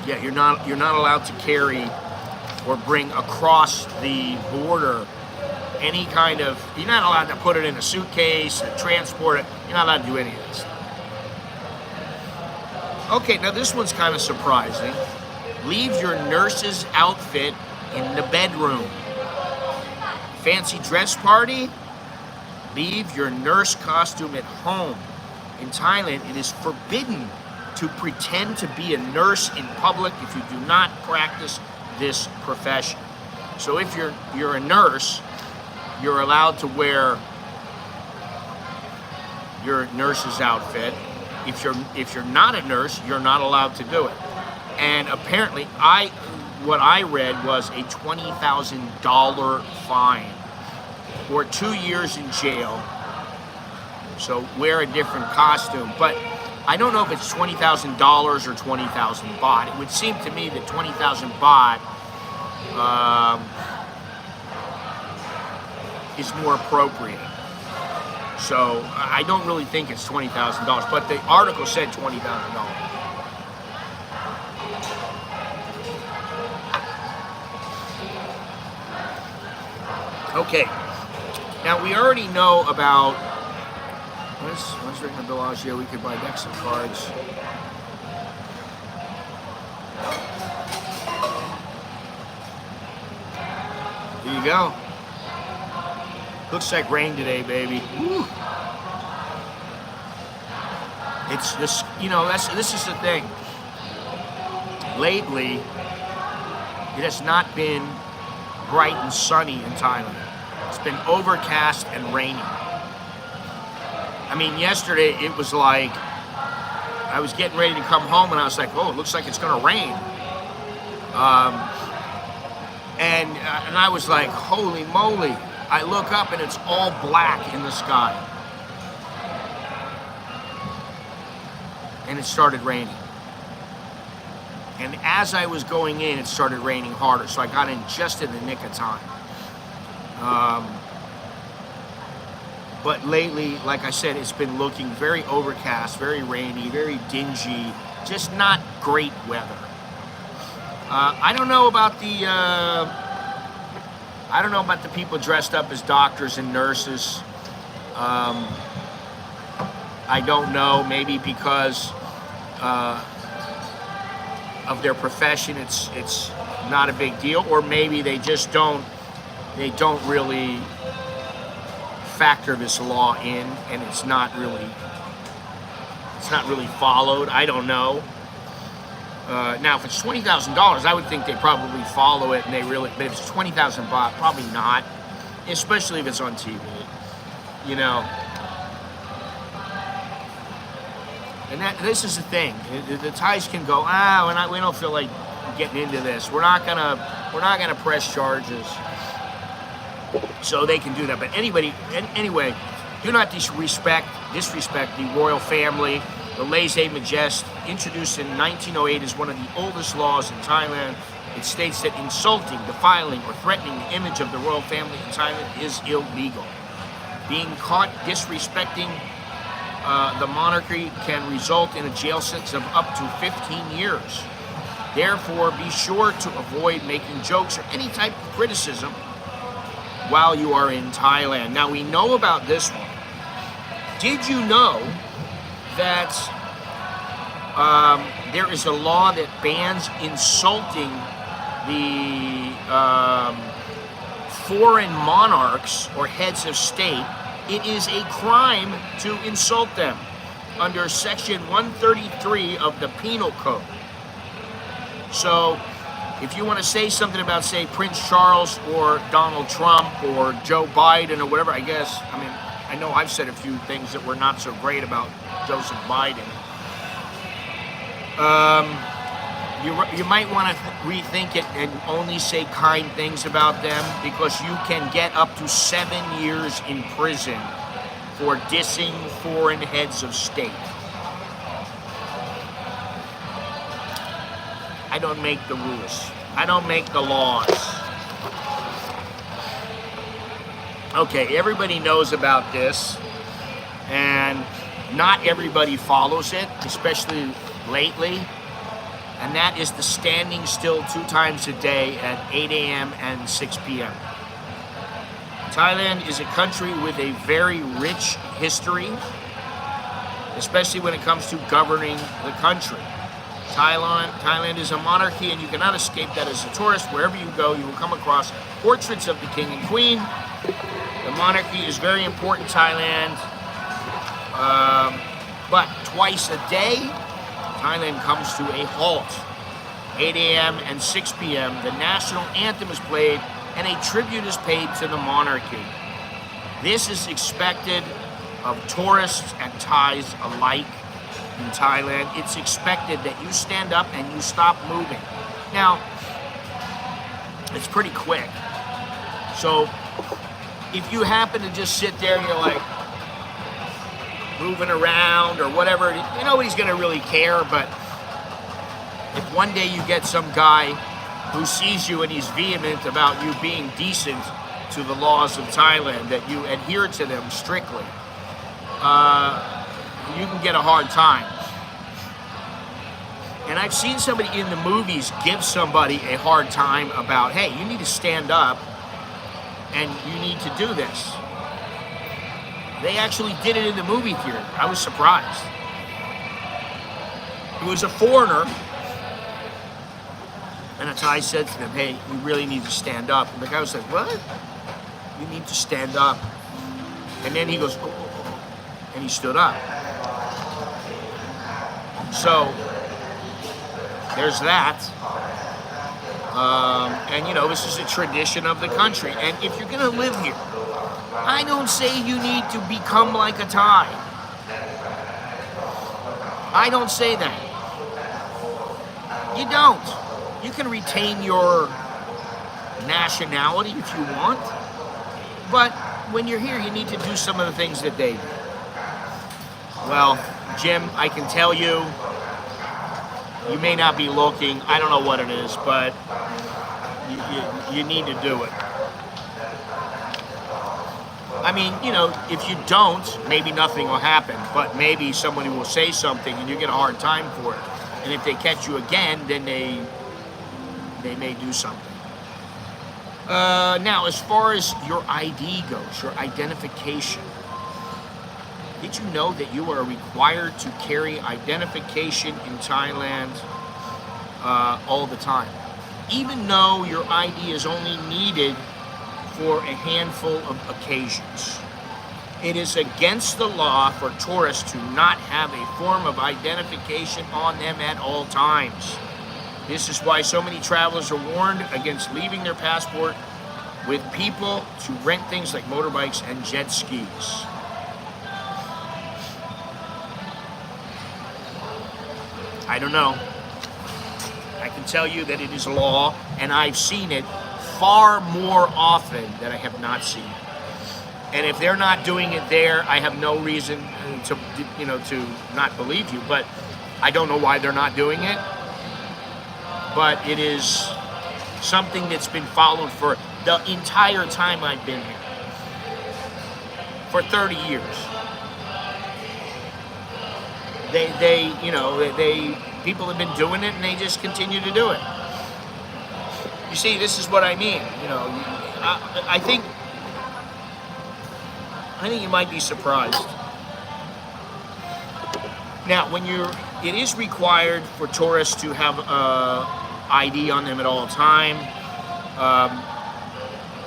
Yeah, you're not allowed to carry or bring across the border any kind of, you're not allowed to put it in a suitcase and transport it. You're not allowed to do any of this. Okay, now this one's kind of surprising. Leave your nurse's outfit in the bedroom. Fancy dress party? Leave your nurse costume at home. In Thailand, it is forbidden to pretend to be a nurse in public if you do not practice this profession. So if you're a nurse, you're allowed to wear your nurse's outfit. If you're not a nurse, you're not allowed to do it. And apparently, what I read was a $20,000 fine or 2 years in jail. So wear a different costume. But I don't know if it's $20,000 or 20,000 baht. It would seem to me that 20,000 baht is more appropriate. So I don't really think it's $20,000, but the article said $20,000. Okay, now we already know about, let's ring the Bellagio, we could buy decks of cards. Here you go. Looks like rain today, baby. Woo. It's this, you know, this is the thing. Lately, it has not been bright and sunny in Thailand. It's been overcast and rainy. I mean, yesterday it was like, I was getting ready to come home and I was like, oh, it looks like it's gonna rain. And I was like, holy moly. I look up and it's all black in the sky. And it started raining. And as I was going in, it started raining harder. So I got in just in the nick of time. But lately, like I said, it's been looking very overcast, very rainy, very dingy, just not great weather. I don't know about the people dressed up as doctors and nurses. I don't know, maybe because of their profession, it's not a big deal, or maybe they just don't really factor this law in, and it's not really followed. I don't know. Now, if it's $20,000, I would think they probably follow it, and they really. But if it's 20,000 baht, probably not. Especially if it's on TV, you know. And this is the thing. The Thais can go, we don't feel like getting into this. We're not gonna press charges. So they can do that. But anyway, do not disrespect the royal family. The lèse-majesté, introduced in 1908, is one of the oldest laws in Thailand. It states that insulting, defiling, or threatening the image of the royal family in Thailand is illegal. Being caught disrespecting the monarchy can result in a jail sentence of up to 15 years. Therefore, be sure to avoid making jokes or any type of criticism while you are in Thailand. Now, we know about this one. Did you know that there is a law that bans insulting the foreign monarchs or heads of state? It is a crime to insult them under Section 133 of the Penal Code. So, if you want to say something about, say, Prince Charles or Donald Trump or Joe Biden or whatever, I know I've said a few things that were not so great about Joseph Biden. You might want to rethink it and only say kind things about them, because you can get up to 7 years in prison for dissing foreign heads of state. I don't make the rules. I don't make the laws. Okay, everybody knows about this, and not everybody follows it, especially lately, and that is the standing still 2 times a day at 8 a.m. and 6 p.m. Thailand is a country with a very rich history, especially when it comes to governing the country. Thailand is a monarchy, and you cannot escape that as a tourist. Wherever you go, you will come across portraits of the king and queen. The monarchy is very important in Thailand, but twice a day, Thailand comes to a halt. 8 a.m. and 6 p.m., the national anthem is played, and a tribute is paid to the monarchy. This is expected of tourists and Thais alike in Thailand. It's expected that you stand up and you stop moving. Now, It's pretty quick. So if you happen to just sit there and you're like moving around or whatever, nobody's going to really care. But if one day you get some guy who sees you and he's vehement about you being decent to the laws of Thailand, that you adhere to them strictly, you can get a hard time. And I've seen somebody in the movies give somebody a hard time about, hey, you need to stand up and you need to do this. They actually did it in the movie theater. I was surprised. It was a foreigner, and a Thai said to them, hey, you really need to stand up. And the guy was like, what? You need to stand up. And then he goes, oh, and he stood up. So there's that. And this is a tradition of the country. And if you're gonna live here, I don't say you need to become like a Thai. I don't say that. You don't. You can retain your nationality if you want, but when you're here, you need to do some of the things that they do. Well, Jim, I can tell you, you may not be looking, I don't know what it is, but you need to do it. I mean, if you don't, maybe nothing will happen, but maybe somebody will say something and you get a hard time for it. And if they catch you again, then they may do something. Now, as far as your ID goes, your identification, did you know that you are required to carry identification in Thailand all the time? Even though your ID is only needed for a handful of occasions. It is against the law for tourists to not have a form of identification on them at all times. This is why so many travelers are warned against leaving their passport with people to rent things like motorbikes and jet skis. I don't know. I can tell you that it is law, and I've seen it far more often than I have not seen. And if they're not doing it there, I have no reason to not believe you. But I don't know why they're not doing it. But it is something that's been followed for the entire time I've been here. For 30 years. People have been doing it and they just continue to do it. You see, this is what I mean. I think you might be surprised. Now, it is required for tourists to have ID on them at all time.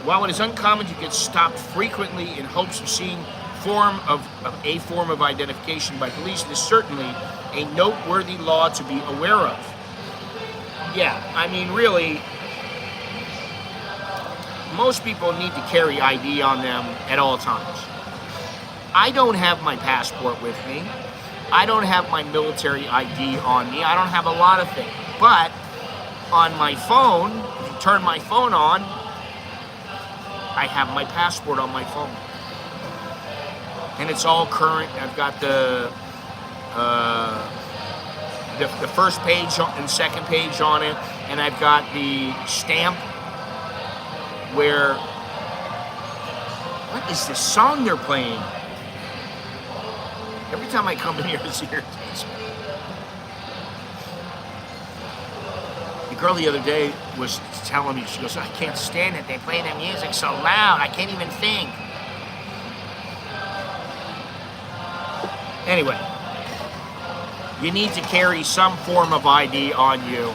While it is uncommon to get stopped frequently in hopes of seeing a form of identification by police, it is certainly a noteworthy law to be aware of. Yeah, I mean, really, most people need to carry ID on them at all times. I don't have my passport with me. I don't have my military ID on me. I don't have a lot of things. But on my phone, if you turn my phone on, I have my passport on my phone. And it's all current. I've got the first page and second page on it, and I've got the stamp where, what is this song they're playing? Every time I come in here, it's irritates me. The girl the other day was telling me, she goes, I can't stand it. They play the music so loud, I can't even think. Anyway, you need to carry some form of ID on you.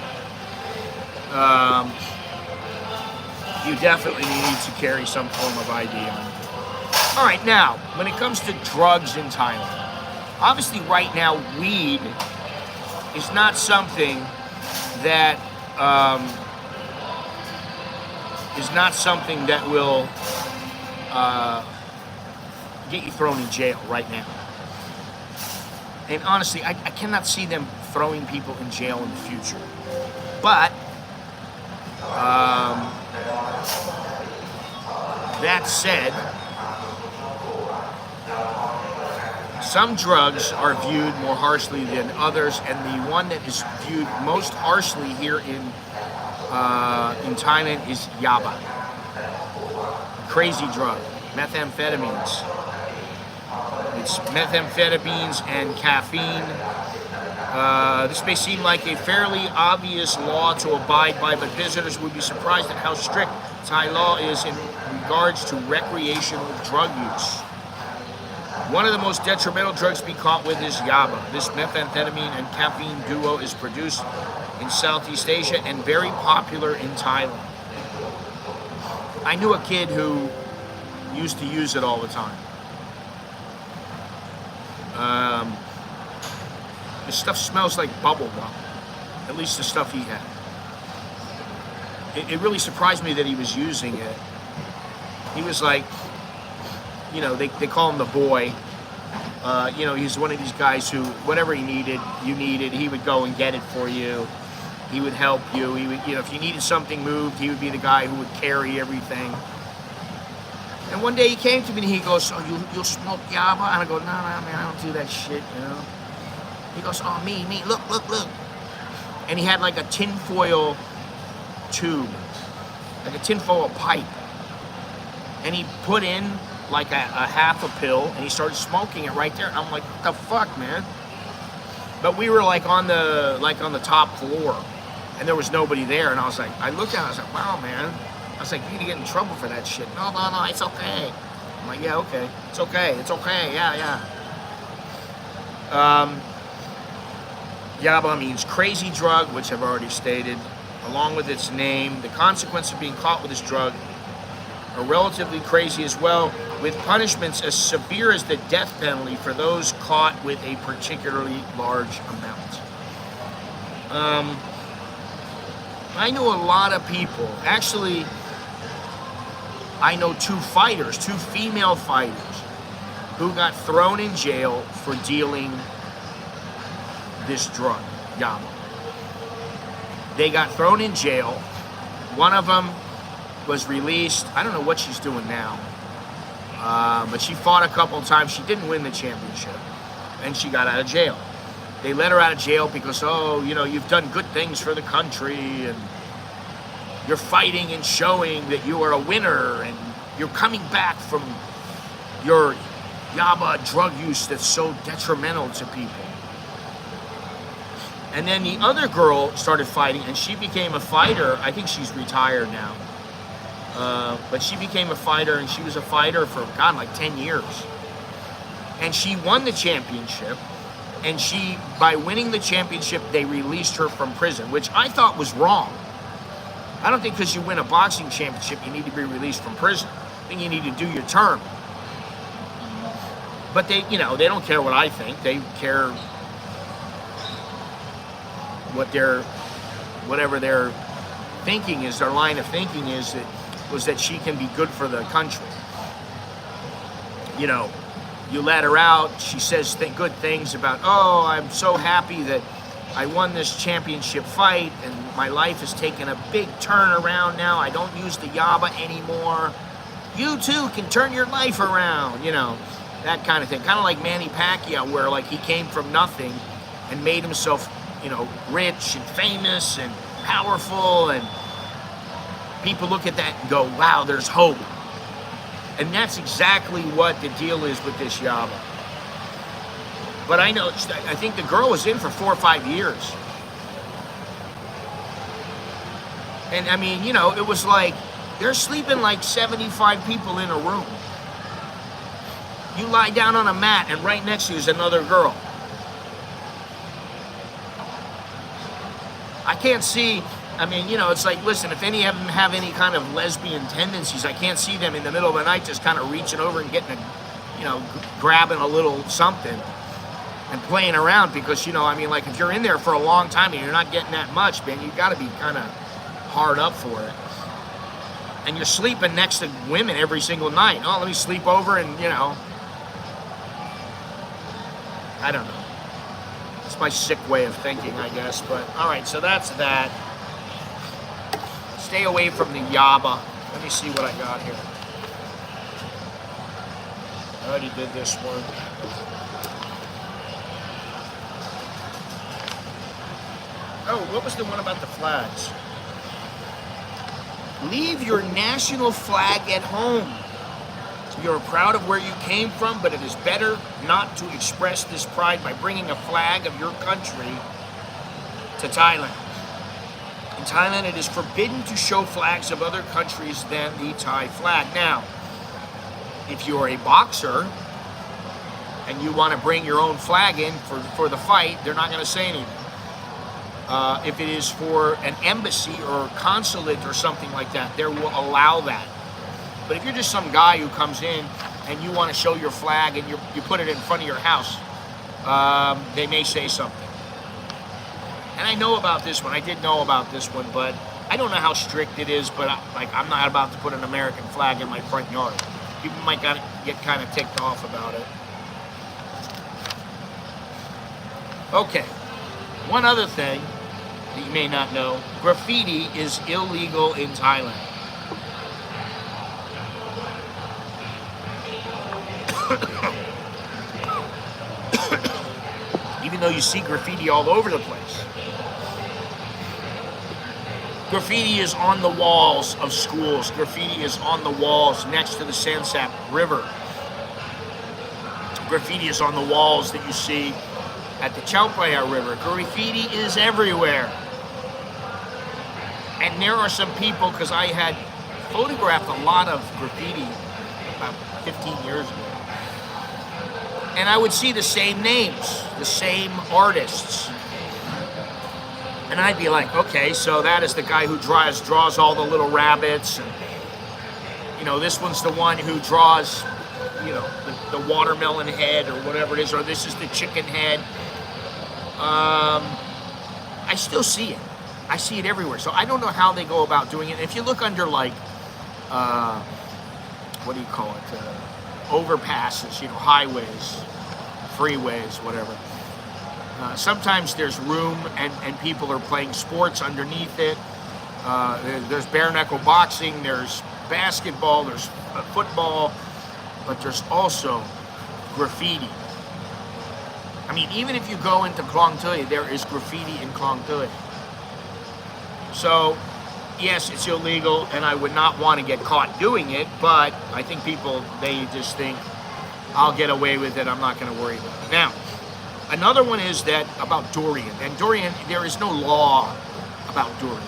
You definitely need to carry some form of ID on you. All right, now, when it comes to drugs in Thailand, obviously right now, weed is not something that will get you thrown in jail right now. And honestly, I cannot see them throwing people in jail in the future. But That said, some drugs are viewed more harshly than others, and the one that is viewed most harshly here in Thailand is yaba. Crazy drug, methamphetamines. It's methamphetamines and caffeine. This may seem like a fairly obvious law to abide by, but visitors would be surprised at how strict Thai law is in regards to recreational drug use. One of the most detrimental drugs to be caught with is yaba. This methamphetamine and caffeine duo is produced in Southeast Asia and very popular in Thailand. I knew a kid who used to use it all the time. This stuff smells like bubble gum, at least the stuff he had. It really surprised me that he was using it. He was like, you know, they call him the boy. You know, he's one of these guys who, whatever he needed, you needed, he would go and get it for you. He would help you. He would, you know, if you needed something moved, he would be the guy who would carry everything. And one day he came to me and he goes, "Oh, you'll smoke yaba?" And I go, "No, man, I don't do that shit, you know." He goes, "Oh, me, look. And he had like a tinfoil tube, like a tinfoil pipe. And he put in like a half a pill and he started smoking it right there. And I'm like, "What the fuck, man?" But we were like on the top floor and there was nobody there. And I was like, I looked at it, I was like, "Wow, man." I was like, "You're gonna get in trouble for that shit." No, it's okay. I'm like, "Yeah, okay. It's okay. Yeah. Yaba means crazy drug, which I've already stated. Along with its name, the consequence of being caught with this drug are relatively crazy as well, with punishments as severe as the death penalty for those caught with a particularly large amount. I know a lot of people. Actually, I know two female fighters, who got thrown in jail for dealing this drug, yaba. They got thrown in jail. One of them was released. I don't know what she's doing now, but she fought a couple of times. She didn't win the championship, and she got out of jail. They let her out of jail because, oh, you know, you've done good things for the country, and you're fighting and showing that you are a winner, and you're coming back from your yaba drug use that's so detrimental to people. And then the other girl started fighting, and she became a fighter. I think she's retired now. But she became a fighter, and she was a fighter for, God, like 10 years. And she won the championship, and by winning the championship, they released her from prison, which I thought was wrong. I don't think because you win a boxing championship, you need to be released from prison. I think you need to do your term. But they don't care what I think. They care whatever their thinking is, their line of thinking is, that she can be good for the country. You know, you let her out, she says good things about, "Oh, I'm so happy that I won this championship fight and my life has taken a big turn around now. I don't use the yaba anymore. You too can turn your life around," you know, that kind of thing. Kind of like Manny Pacquiao, where like he came from nothing and made himself, you know, rich and famous and powerful, and people look at that and go, "Wow, there's hope." And that's exactly what the deal is with this yaba. But I think the girl was in for 4 or 5 years. And I mean, you know, it was like, they're sleeping like 75 people in a room. You lie down on a mat and right next to you is another girl. I can't see, I mean, you know, it's like, listen, if any of them have any kind of lesbian tendencies, I can't see them in the middle of the night just kind of reaching over and getting grabbing a little something and playing around, because, you know, I mean, like, if you're in there for a long time and you're not getting that much, man, you got to be kind of hard up for it. And you're sleeping next to women every single night. "Oh, let me sleep over," and, you know, I don't know. It's my sick way of thinking, I guess. But all right, so that's that. Stay away from the yaba. Let me see what I got here. I already did this one. Oh, what was the one about the flags? Leave your national flag at home. You're proud of where you came from, but it is better not to express this pride by bringing a flag of your country to Thailand. In Thailand, it is forbidden to show flags of other countries than the Thai flag. Now, if you're a boxer and you want to bring your own flag in for the fight, they're not going to say anything. If it is for an embassy or consulate or something like that, they will allow that. But if you're just some guy who comes in and you want to show your flag and you put it in front of your house, they may say something. And I know about this one. I did know about this one, but I don't know how strict it is. But I'm not about to put an American flag in my front yard. People might get kind of ticked off about it. Okay, one other thing that you may not know, graffiti is illegal in Thailand. Even though you see graffiti all over the place. Graffiti is on the walls of schools. Graffiti is on the walls next to the CASHAPP River. Graffiti is on the walls that you see at the Chao Phraya River. Graffiti is everywhere. And there are some people, because I had photographed a lot of graffiti about 15 years ago. And I would see the same names, the same artists. And I'd be like, okay, so that is the guy who draws all the little rabbits. And, you know, this one's the one who draws, you know, the watermelon head or whatever it is, or this is the chicken head. I still see it. I see it everywhere. So I don't know how they go about doing it. If you look under like, what do you call it? Overpasses, you know, highways, freeways, whatever. Sometimes there's room and people are playing sports underneath it. There's bare knuckle boxing, there's basketball, there's football, but there's also graffiti. I mean, even if you go into Klong Tui, there is graffiti in Klong Tui. So, yes, it's illegal, and I would not want to get caught doing it, but I think people, they just think, I'll get away with it, I'm not going to worry about it. Now, another one is that about durian. And durian, there is no law about durian.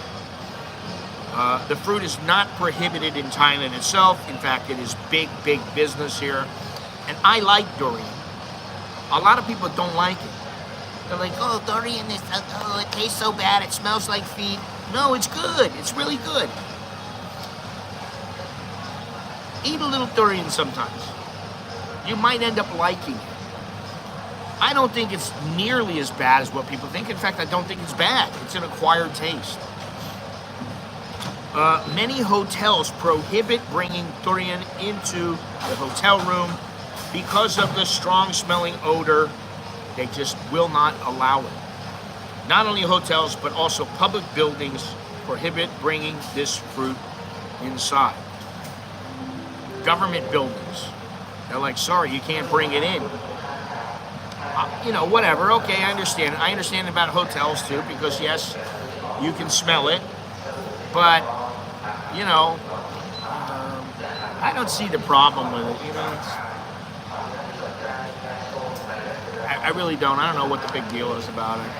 The fruit is not prohibited in Thailand itself. In fact, it is big, big business here. And I like durian. A lot of people don't like it. They're like, oh, durian is, oh, it tastes so bad, it smells like feet. No, it's good. It's really good. Eat a little durian sometimes. You might end up liking it. I don't think it's nearly as bad as what people think. In fact, I don't think it's bad. It's an acquired taste. Many hotels prohibit bringing durian into the hotel room because of the strong smelling odor. They just will not allow it. Not only hotels, but also public buildings prohibit bringing this fruit inside. Government buildings, they're like, sorry, you can't bring it in. You know, whatever, okay, I understand. I understand about hotels too, because yes, you can smell it, but, you know, I don't see the problem with it, you know. I really don't. I don't know what the big deal is about it.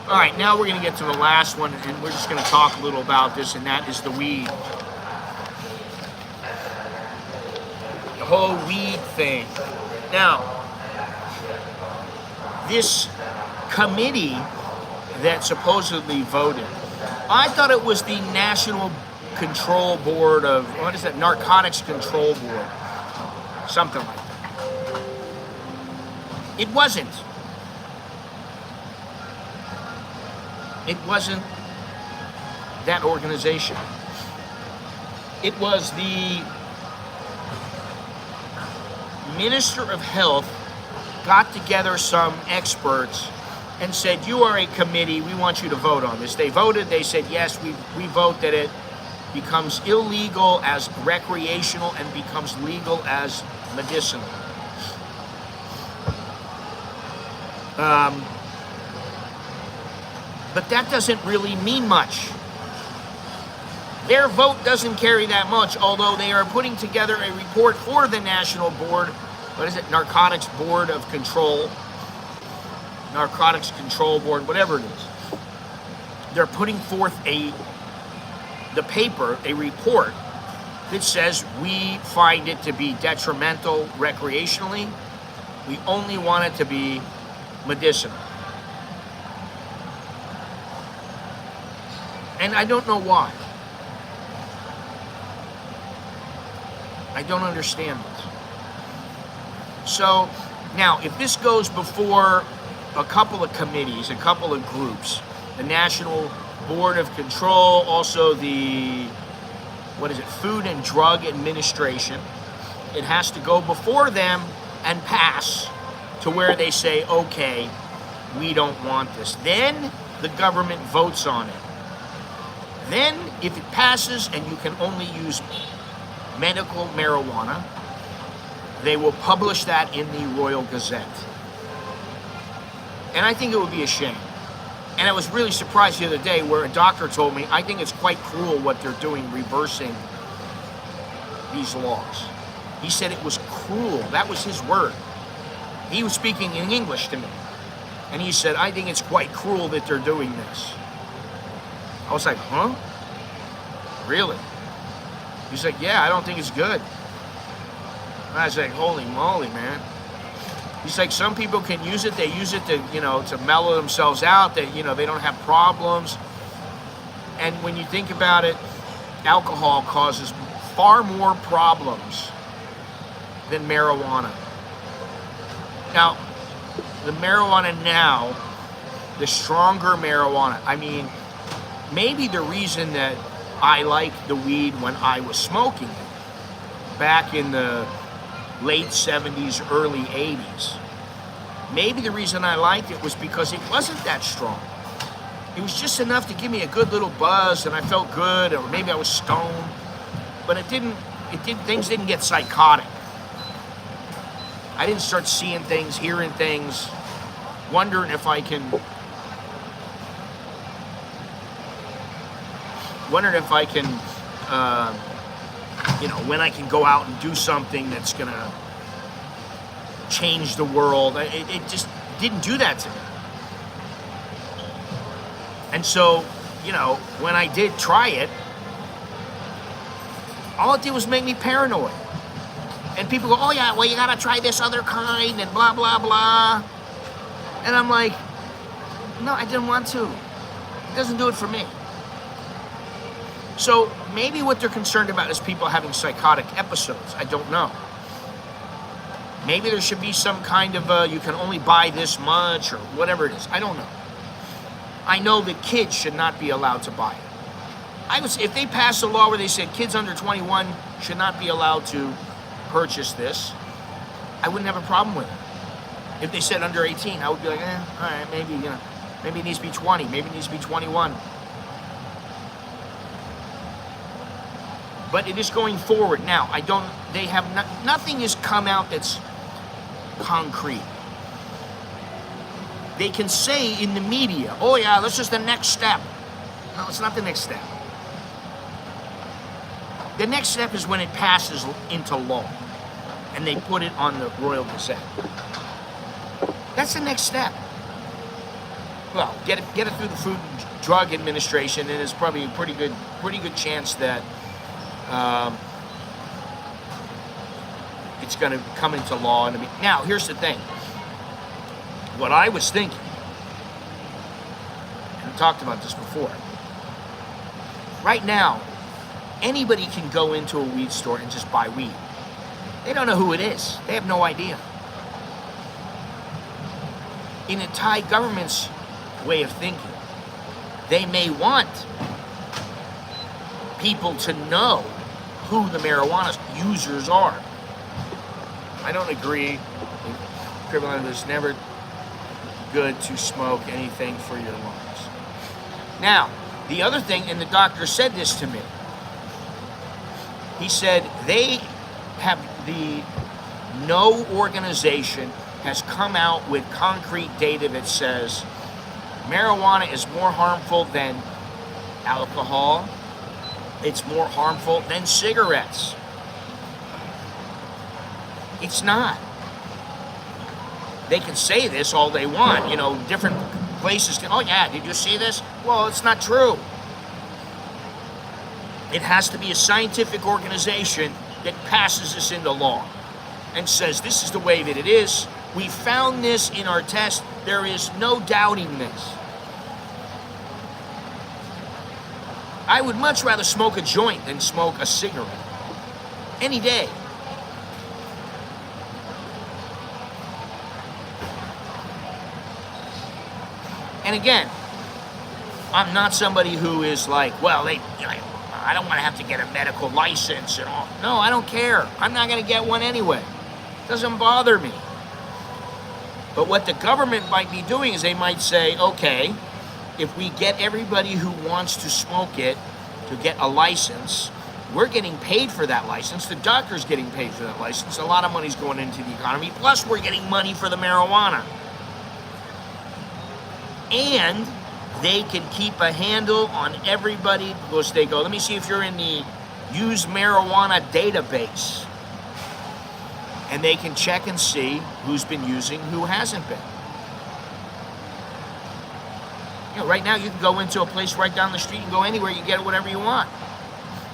All right, now we're going to get to the last one, and we're just going to talk a little about this, and that is the weed. The whole weed thing. Now, this committee that supposedly voted, I thought it was the National Control Board of, what is that, Narcotics Control Board, something like that. It wasn't. It wasn't that organization. It was the Minister of Health got together some experts and said, you are a committee, we want you to vote on this. They voted, they said, yes, we vote that it becomes illegal as recreational and becomes legal as medicinal. But that doesn't really mean much. Their vote doesn't carry that much, although they are putting together a report for the National Board, Narcotics Board of Control, Narcotics Control Board, whatever it is. They're putting forth a report that says we find it to be detrimental recreationally. We only want it to be medicinal. And I don't know why. I don't understand this. So now, if this goes before a couple of committees, a couple of groups, the National Board of Control, also the, Food and Drug Administration, it has to go before them and pass to where they say, okay, we don't want this. Then the government votes on it. Then, if it passes and you can only use medical marijuana, they will publish that in the Royal Gazette. And I think it would be a shame. And I was really surprised the other day where a doctor told me, I think it's quite cruel what they're doing, reversing these laws. He said it was cruel. That was his word. He was speaking in English to me. And he said, I think it's quite cruel that they're doing this. I was like, huh? Really? He's like, yeah, I don't think it's good. And I was like, holy moly, man. He's like, some people can use it. They use it to, to mellow themselves out. That, they don't have problems. And when you think about it, alcohol causes far more problems than marijuana. Now, the marijuana now, the stronger marijuana, I mean, maybe the reason that I liked the weed when I was smoking it, back in the late 70s, early 80s, maybe the reason I liked it was because it wasn't that strong. It was just enough to give me a good little buzz and I felt good, or maybe I was stoned, but things didn't get psychotic. I didn't start seeing things, hearing things, wondering if I can when I can go out and do something that's gonna change the world. It just didn't do that to me. And so, when I did try it, all it did was make me paranoid. And people go, oh yeah, well you gotta try this other kind and blah, blah, blah. And I'm like, no, I didn't want to. It doesn't do it for me. So maybe what they're concerned about is people having psychotic episodes. I don't know. Maybe there should be some kind of, you can only buy this much or whatever it is. I don't know. I know that kids should not be allowed to buy it. If they pass a law where they said kids under 21 should not be allowed to purchase this, I wouldn't have a problem with it. If they said under 18, I would be like, all right, maybe it needs to be 20, maybe it needs to be 21. But it is going forward now. Nothing has come out that's concrete. They can say in the media, oh yeah, this is the next step. No, it's not the next step. The next step is when it passes into law and they put it on the Royal Gazette. That's the next step. Well, get it through the Food and Drug Administration, and there's probably a pretty good chance that it's going to come into law. Now, here's the thing. What I was thinking, and I talked about this before, right now, anybody can go into a weed store and just buy weed. They don't know who it is. They have no idea. In the Thai government's way of thinking, they may want people to know who the marijuana users are. I don't agree. Criminal is never good to smoke anything for your lungs. Now, the other thing, and the doctor said this to me, he said no organization has come out with concrete data that says marijuana is more harmful than alcohol, it's more harmful than cigarettes. It's not. They can say this all they want, different places can, oh yeah, did you see this? Well, it's not true. It has to be a scientific organization that passes this into law and says this is the way that it is. We found this in our test. There is no doubting this. I would much rather smoke a joint than smoke a cigarette. Any day. And again, I'm not somebody who is like, well, I don't want to have to get a medical license and all. No, I don't care. I'm not going to get one anyway. It doesn't bother me. But what the government might be doing is they might say, okay, if we get everybody who wants to smoke it to get a license, we're getting paid for that license. The doctor's getting paid for that license. A lot of money's going into the economy. Plus, we're getting money for the marijuana. And they can keep a handle on everybody because they go, let me see if you're in the used marijuana database. And they can check and see who's been using, who hasn't been. Right now you can go into a place right down the street and go anywhere, you get whatever you want.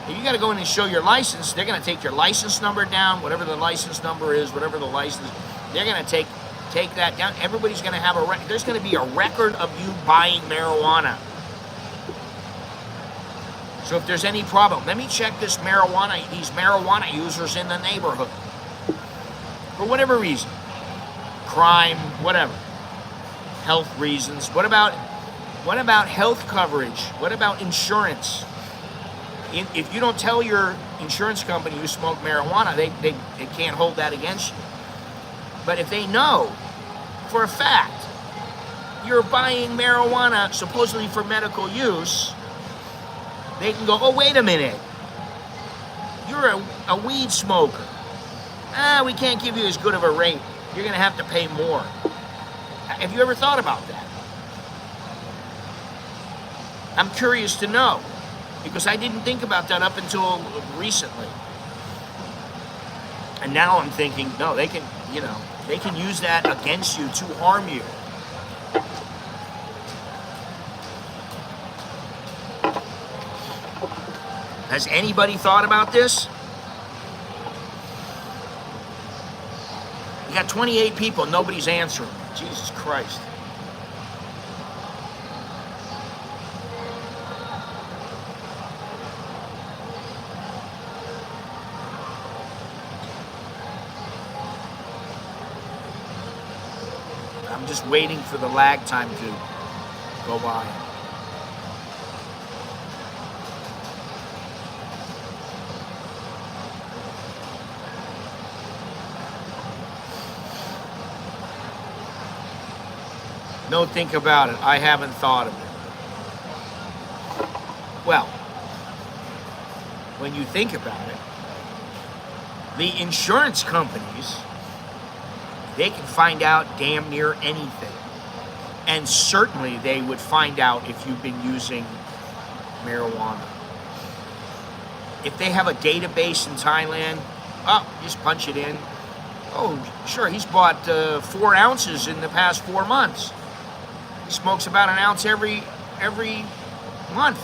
If you got to go in and show your license, they're going to take your license number down, whatever the license number is, whatever the license, they're going to take that down. Everybody's going to have there's going to be a record of you buying marijuana. So if there's any problem, let me check these marijuana users in the neighborhood. For whatever reason. Crime, whatever. Health reasons. What about health coverage? What about insurance? If you don't tell your insurance company you smoke marijuana, they can't hold that against you. But if they know for a fact you're buying marijuana supposedly for medical use, they can go, oh, wait a minute. You're a weed smoker. We can't give you as good of a rate. You're going to have to pay more. Have you ever thought about that? I'm curious to know, because I didn't think about that up until recently. And now I'm thinking, no, they can use that against you to harm you. Has anybody thought about this? You got 28 people, nobody's answering. Jesus Christ. I'm just waiting for the lag time to go by. No, think about it. I haven't thought of it. Well, when you think about it, the insurance companies, they can find out damn near anything. And certainly they would find out if you've been using marijuana. If they have a database in Thailand, just punch it in. Oh, sure, he's bought 4 ounces in the past 4 months. He smokes about an ounce every month.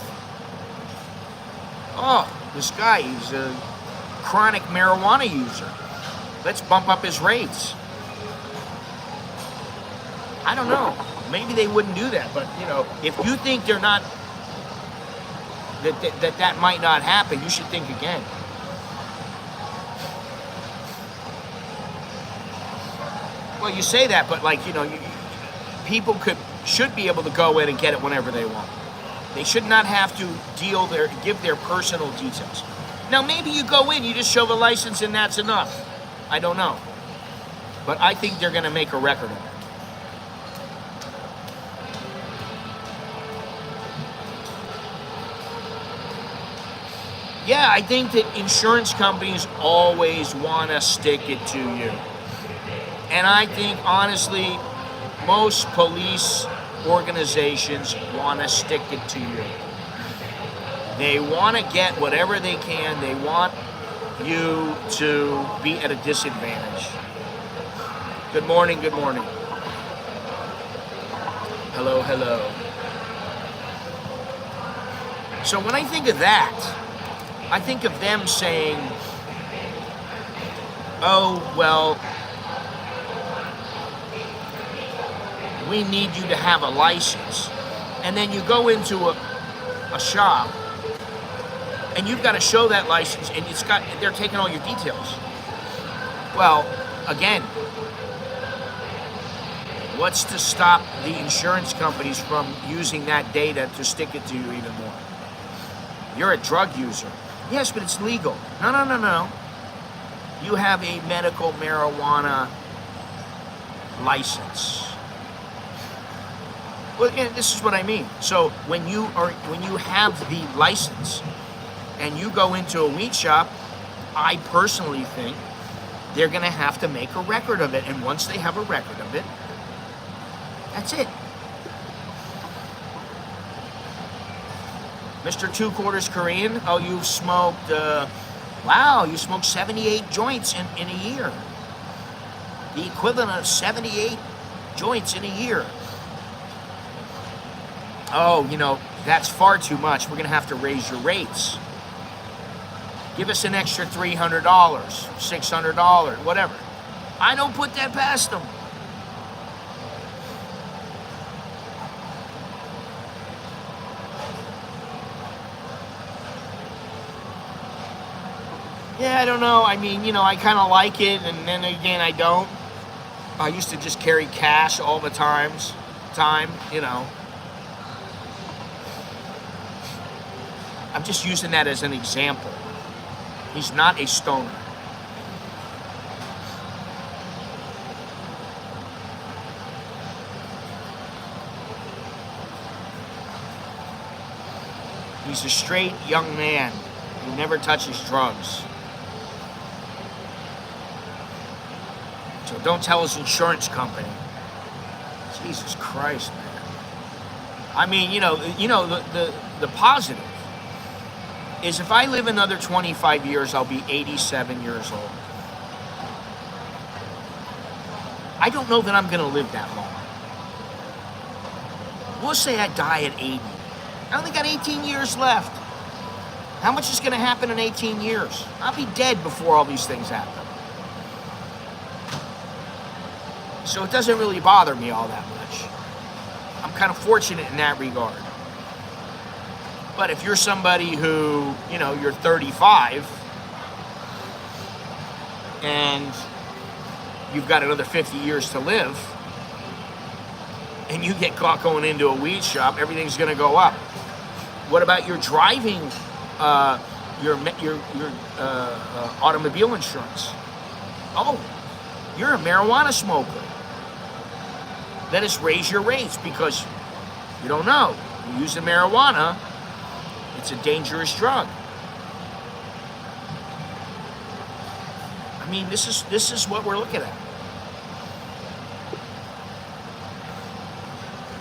Oh, this guy, he's a chronic marijuana user. Let's bump up his rates. I don't know. Maybe they wouldn't do that, but if you think they're not, that might not happen, you should think again. Well, you say that, but people should be able to go in and get it whenever they want. They should not have to give their personal details. Now, maybe you go in, you just show the license, and that's enough. I don't know, but I think they're going to make a record of it. Yeah, I think that insurance companies always want to stick it to you. And I think, honestly, most police organizations want to stick it to you. They want to get whatever they can. They want you to be at a disadvantage. Good morning, good morning. Hello, hello. So when I think of that, I think of them saying, oh, well, we need you to have a license. And then you go into a shop and you've got to show that license, and they're taking all your details. Well, again, what's to stop the insurance companies from using that data to stick it to you even more? You're a drug user. Yes, but it's legal. No. You have a medical marijuana license. Well, again, this is what I mean. So when you have the license and you go into a weed shop, I personally think they're going to have to make a record of it. And once they have a record of it, that's it. Mr. Two Quarters Korean, oh, you've smoked, wow, you smoked 78 joints in a year. The equivalent of 78 joints in a year. Oh, that's far too much. We're going to have to raise your rates. Give us an extra $300, $600, whatever. I don't put that past them. Yeah, I don't know. I mean, I kind of like it, and then again, I don't. I used to just carry cash all the time. I'm just using that as an example. He's not a stoner. He's a straight young man who never touches drugs. So don't tell his insurance company. Jesus Christ, man. I mean, the positive is if I live another 25 years, I'll be 87 years old. I don't know that I'm going to live that long. We'll say I die at 80. I only got 18 years left. How much is going to happen in 18 years? I'll be dead before all these things happen. So it doesn't really bother me all that much. I'm kind of fortunate in that regard. But if you're somebody who, you're 35 and you've got another 50 years to live and you get caught going into a weed shop, everything's going to go up. What about your driving, your automobile insurance? Oh, you're a marijuana smoker. Let us raise your rates because you don't know. You use the marijuana, it's a dangerous drug. I mean, this is what we're looking at.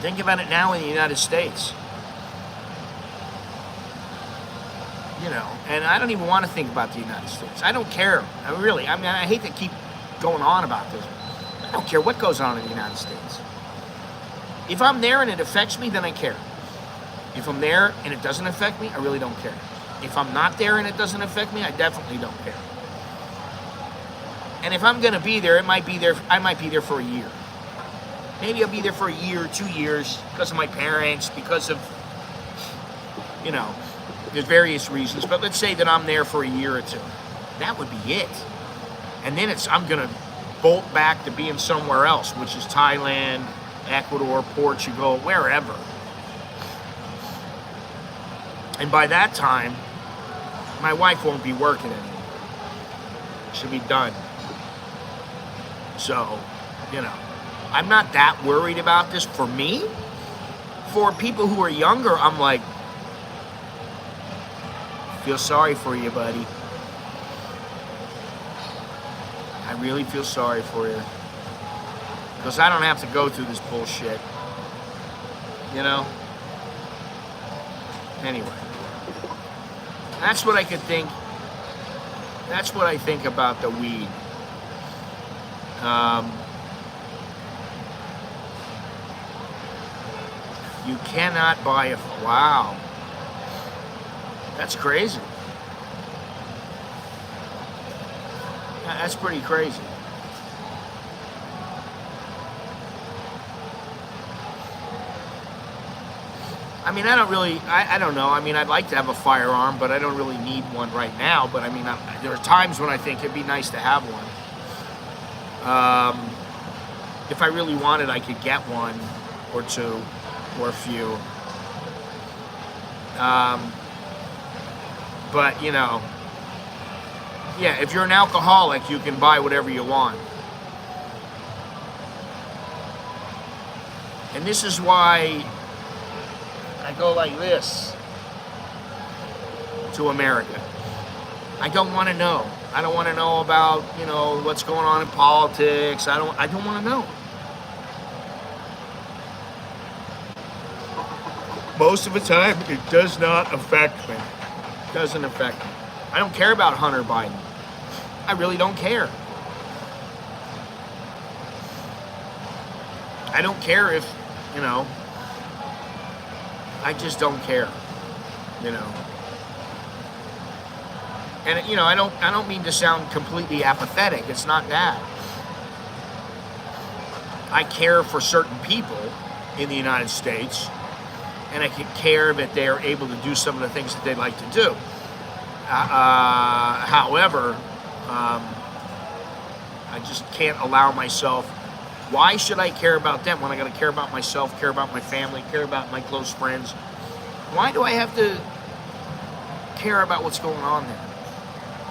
Think about it now in the United States. And I don't even want to think about the United States. I don't care. I hate to keep going on about this. I don't care what goes on in the United States. If I'm there and it affects me, then I care. If I'm there and it doesn't affect me, I really don't care. If I'm not there and it doesn't affect me, I definitely don't care. And if I'm going to be there, I might be there for a year. Maybe I'll be there for a year, 2 years, because of my parents, because of, there's various reasons. But let's say that I'm there for a year or two. That would be it. And then I'm going to bolt back to being somewhere else, which is Thailand, Ecuador, Portugal, wherever. And by that time, my wife won't be working anymore. She'll be done. So, I'm not that worried about this. For me, for people who are younger, I'm like, feel sorry for you, buddy. I really feel sorry for you. Because I don't have to go through this bullshit. You know? Anyway. That's what I could think. That's what I think about the weed. You cannot buy a... Wow. That's crazy. That's pretty crazy. I mean, I don't really, I don't know. I mean, I'd like to have a firearm, but I don't really need one right now. But I mean, there are times when I think it'd be nice to have one. If I really wanted, I could get one or two or a few. But, you know, yeah, if you're an alcoholic, you can buy whatever you want. And this is why I go like this to America. I don't want to know. I don't want to know about, you know, what's going on in politics. I don't want to know. Most of the time, it does not affect me. It doesn't affect me. I don't care about Hunter Biden. I really don't care. I don't care if, you know, I just don't care, you know. And, you know, I don't mean to sound completely apathetic. It's not that. I care for certain people in the United States, and I can care that they are able to do some of the things that they'd like to do. However, I just can't allow myself. Why should I care about them when I got to care about myself, care about my family, care about my close friends? Why do I have to care about what's going on there?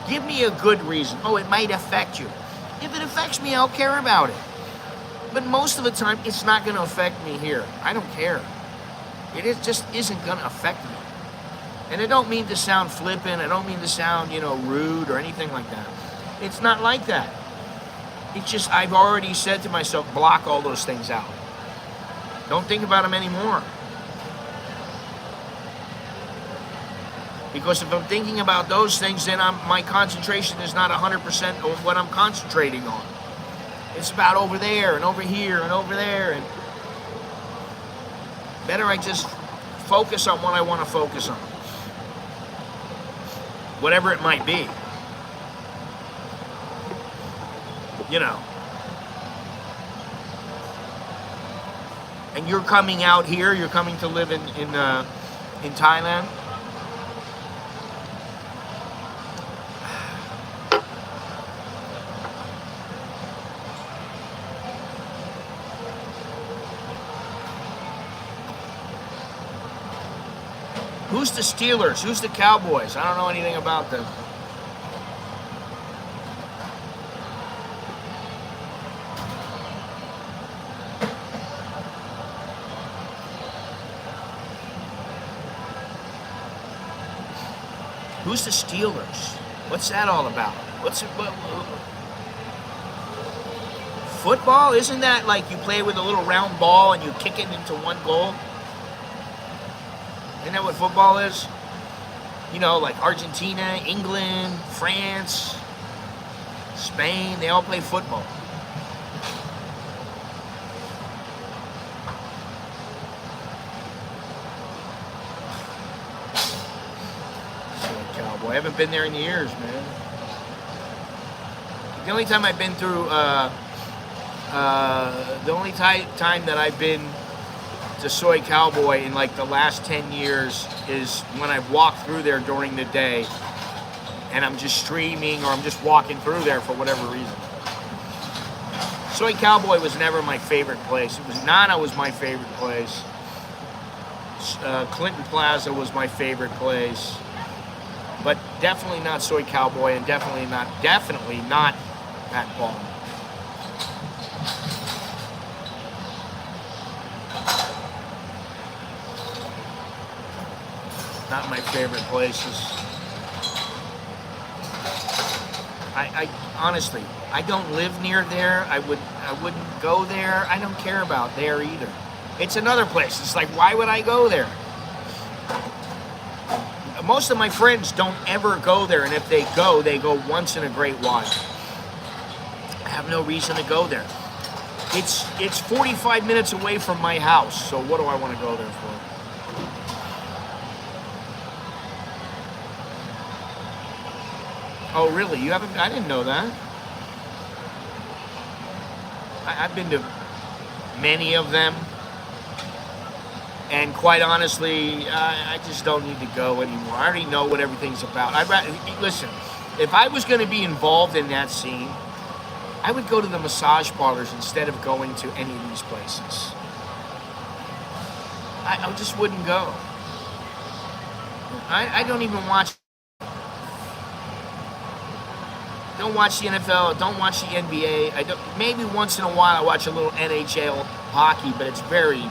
Give me a good reason. Oh, it might affect you. If it affects me, I'll care about it. But most of the time, it's not going to affect me here. I don't care. Just isn't going to affect me. And I don't mean to sound flippant. I don't mean to sound, you know, rude or anything like that. It's not like that. It's just, I've already said to myself, block all those things out. Don't think about them anymore. Because if I'm thinking about those things, then my concentration is not 100% on what I'm concentrating on. It's about over there and over here and over there. And better I just focus on what I want to focus on. Whatever it might be. You know. And you're coming out here, you're coming to live in Thailand. Who's the Steelers? Who's the Cowboys? I don't know anything about them. Who's the Steelers? What's that all about? Football? Isn't that like you play with a little round ball and you kick it into one goal? Isn't that what football is? You know, like Argentina, England, France, Spain, they all play football. Cowboy, I haven't been there in years, man. The only time I've been through, the only time that I've been to Soy Cowboy in like the last 10 years is when I've walked through there during the day and I'm just streaming or I'm just walking through there for whatever reason. Soy Cowboy was never my favorite place. It was Nana was my favorite place. Clinton Plaza was my favorite place. But definitely not Soy Cowboy and definitely not at Palm. Not my favorite places. I honestly, I don't live near there. I wouldn't go there. I don't care about there either. It's another place. It's like, why would I go there? Most of my friends don't ever go there, and if they go once in a great while. I have no reason to go there. It's 45 minutes away from my house, so what do I want to go there for? Oh, really? You haven't? I didn't know that. I've been to many of them, and quite honestly, I just don't need to go anymore. I already know what everything's about. Listen, if I was going to be involved in that scene, I would go to the massage parlors instead of going to any of these places. I just wouldn't go. I don't even watch. Don't watch the NFL. Don't watch the NBA. Maybe once in a while I watch a little NHL hockey, but it's very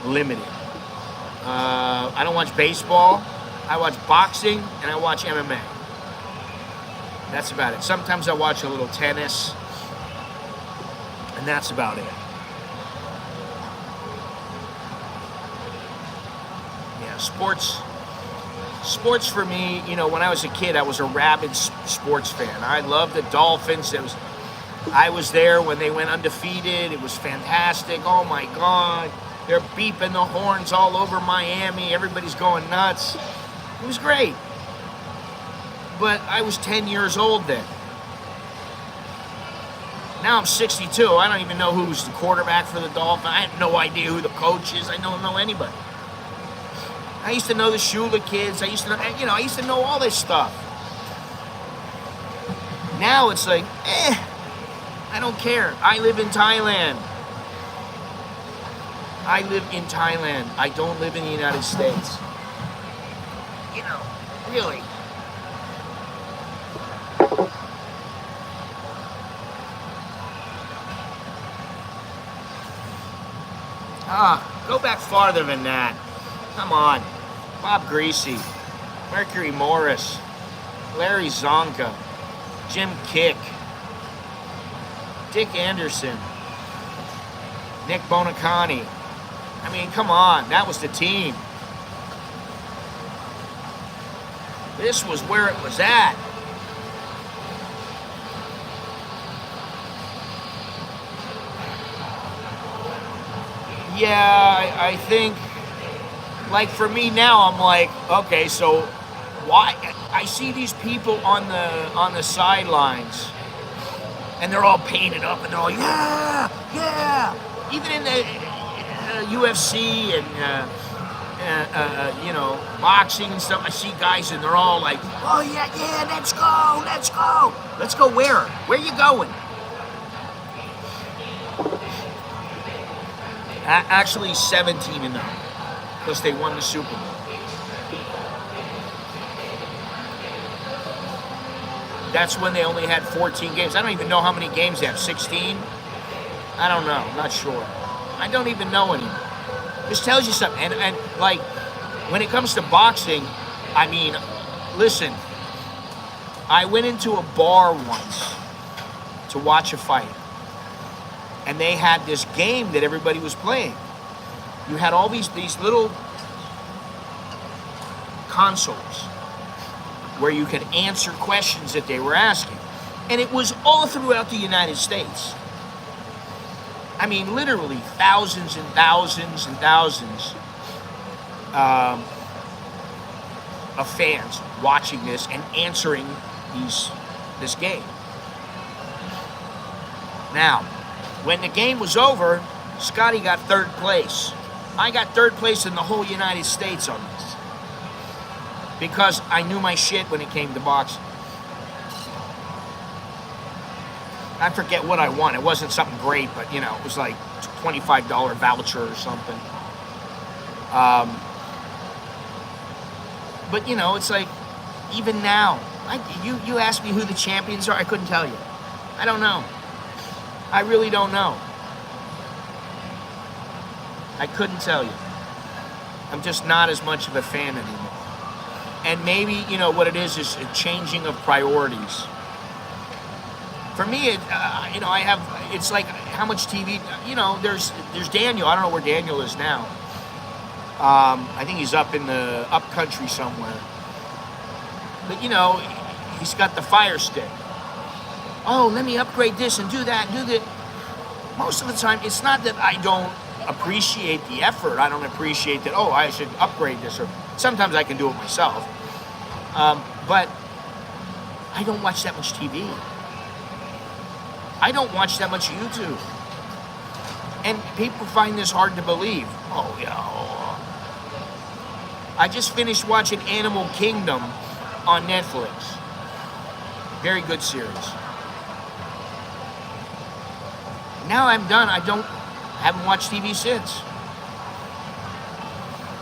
limited. I don't watch baseball. I watch boxing and I watch MMA. That's about it. Sometimes I watch a little tennis, and that's about it. Yeah, sports for me, you know, when I was a kid, I was a rabid sports fan. I loved the Dolphins. I was there when they went undefeated. It was fantastic. Oh my God. They're beeping the horns all over Miami. Everybody's going nuts. It was great. But I was 10 years old then. Now I'm 62. I don't even know who's the quarterback for the Dolphins. I have no idea who the coach is. I don't know anybody. I used to know the Shula kids. I used to know all this stuff. Now it's like, I don't care. I live in Thailand. I live in Thailand. I don't live in the United States. You know, really. Go back farther than that. Come on. Bob Greasy, Mercury Morris, Larry Zonka, Jim Kick, Dick Anderson, Nick Bonacani. I mean, come on. That was the team. This was where it was at. Yeah, I think, like for me now, I'm like, okay, so why? I see these people on the sidelines, and they're all painted up, and they're all, yeah. Even in the UFC and boxing and stuff, I see guys, and they're all like, oh yeah, let's go. Let's go where? Where you going? Actually 17-0, because they won the Super Bowl. That's when they only had 14 games. I don't even know how many games they have. 16? I don't know. I'm not sure. I don't even know anymore. This tells you something. And like, when it comes to boxing, I mean, listen, I went into a bar once to watch a fight. And they had this game that everybody was playing. You had all these little consoles where you could answer questions that they were asking. And it was all throughout the United States. I mean, literally thousands and thousands and thousands of fans watching this and answering this game. Now, when the game was over, Scotty got third place. I got third place in the whole United States on this. Because I knew my shit when it came to boxing. I forget what I won. It wasn't something great, but it was like $25 voucher or something. But it's like, even now, you asked me who the champions are, I couldn't tell you. I don't know. I really don't know. I couldn't tell you. I'm just not as much of a fan anymore. And maybe, you know, what it is a changing of priorities. For me, you know, I have, it's like how much TV, you know, there's Daniel. I don't know where Daniel is now. I think he's up in the up country somewhere. But, you know, he's got the Fire Stick. Oh, let me upgrade this and do that and do that. Most of the time, it's not that I don't appreciate the effort. I don't appreciate that, oh, I should upgrade this. Or sometimes I can do it myself. But I don't watch that much TV. I don't watch that much YouTube. And people find this hard to believe. Oh, yeah. I just finished watching Animal Kingdom on Netflix. Very good series. Now I'm done. Haven't watched TV since.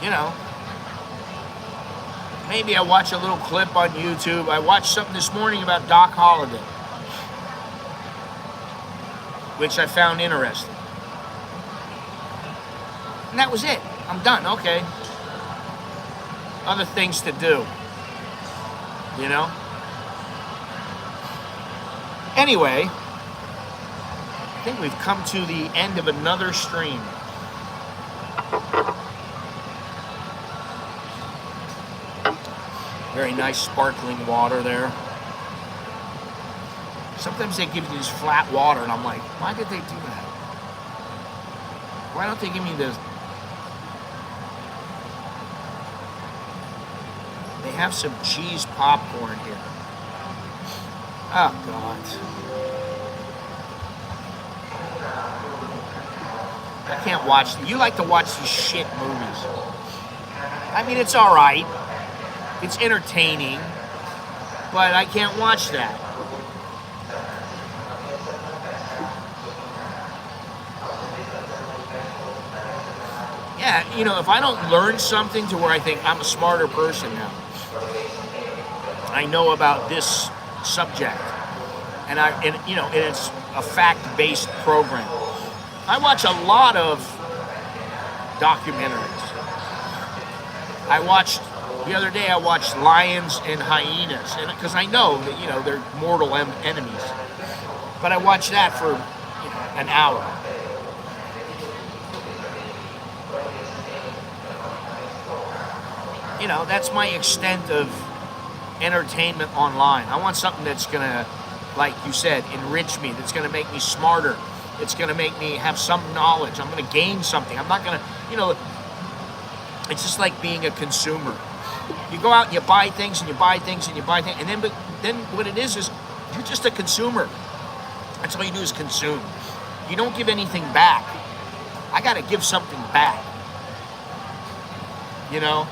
You know. Maybe I watch a little clip on YouTube. I watched something this morning about Doc Holliday, which I found interesting. And that was it. I'm done. Okay. Other things to do. You know? Anyway, I think we've come to the end of another stream. Very nice sparkling water there. Sometimes they give you this flat water, and I'm like, why did they do that? Why don't they give me this? They have some cheese popcorn here. Oh, God. I can't watch. You like to watch these shit movies. I mean, it's all right. It's entertaining. But I can't watch that. Yeah, you know, if I don't learn something to where I think I'm a smarter person now, I know about this subject, and you know, and it's a fact-based program. I watch a lot of documentaries. The other day I watched lions and hyenas, and because I know that, you know, they're mortal enemies. But I watched that for, you know, an hour. You know, that's my extent of entertainment online. I want something that's gonna, like you said, enrich me, that's gonna make me smarter, it's gonna make me have some knowledge, I'm gonna gain something. I'm not gonna, you know, it's just like being a consumer. You go out and you buy things and you buy things and you buy things, and then what it is you're just a consumer. That's all you do is consume. You don't give anything back. I gotta give something back. You know?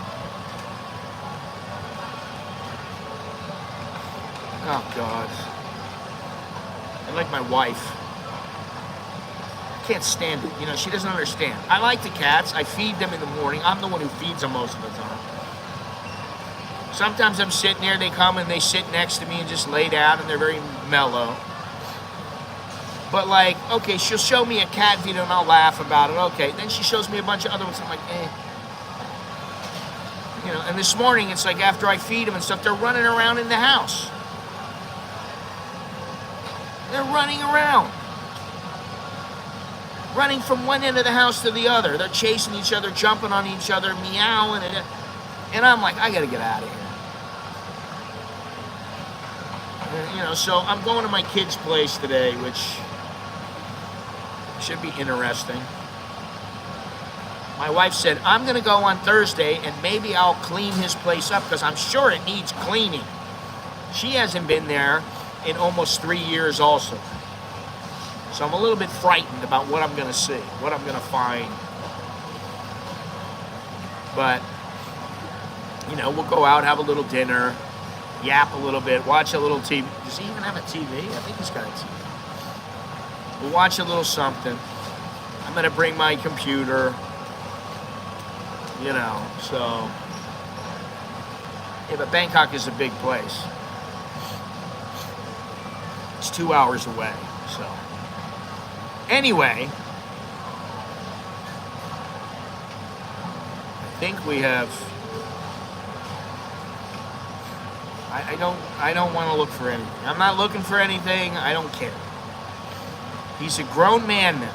Oh, God. I like my wife. I can't stand it. You know, she doesn't understand. I like the cats. I feed them in the morning. I'm the one who feeds them most of the time. Sometimes I'm sitting there, they come and they sit next to me and just lay down, and they're very mellow. But like, okay, she'll show me a cat video and I'll laugh about it. Okay, then she shows me a bunch of other ones. I'm like, eh. You know, and this morning, it's like after I feed them and stuff, they're running around in the house. They're running around. Running from one end of the house to the other. They're chasing each other, jumping on each other, meowing. And I'm like, I gotta get out of here. And, you know, so I'm going to my kid's place today, which should be interesting. My wife said, I'm gonna go on Thursday and maybe I'll clean his place up because I'm sure it needs cleaning. She hasn't been there in almost 3 years also. So I'm a little bit frightened about what I'm gonna see, what I'm gonna find. But, you know, we'll go out, have a little dinner, yap a little bit, watch a little TV. Does he even have a TV? I think he's got a TV. We'll watch a little something. I'm gonna bring my computer, you know, so. Yeah, but Bangkok is a big place. It's 2 hours away, so. Anyway, I think we have I don't want to look for anything. I'm not looking for anything. I don't care. He's a grown man now.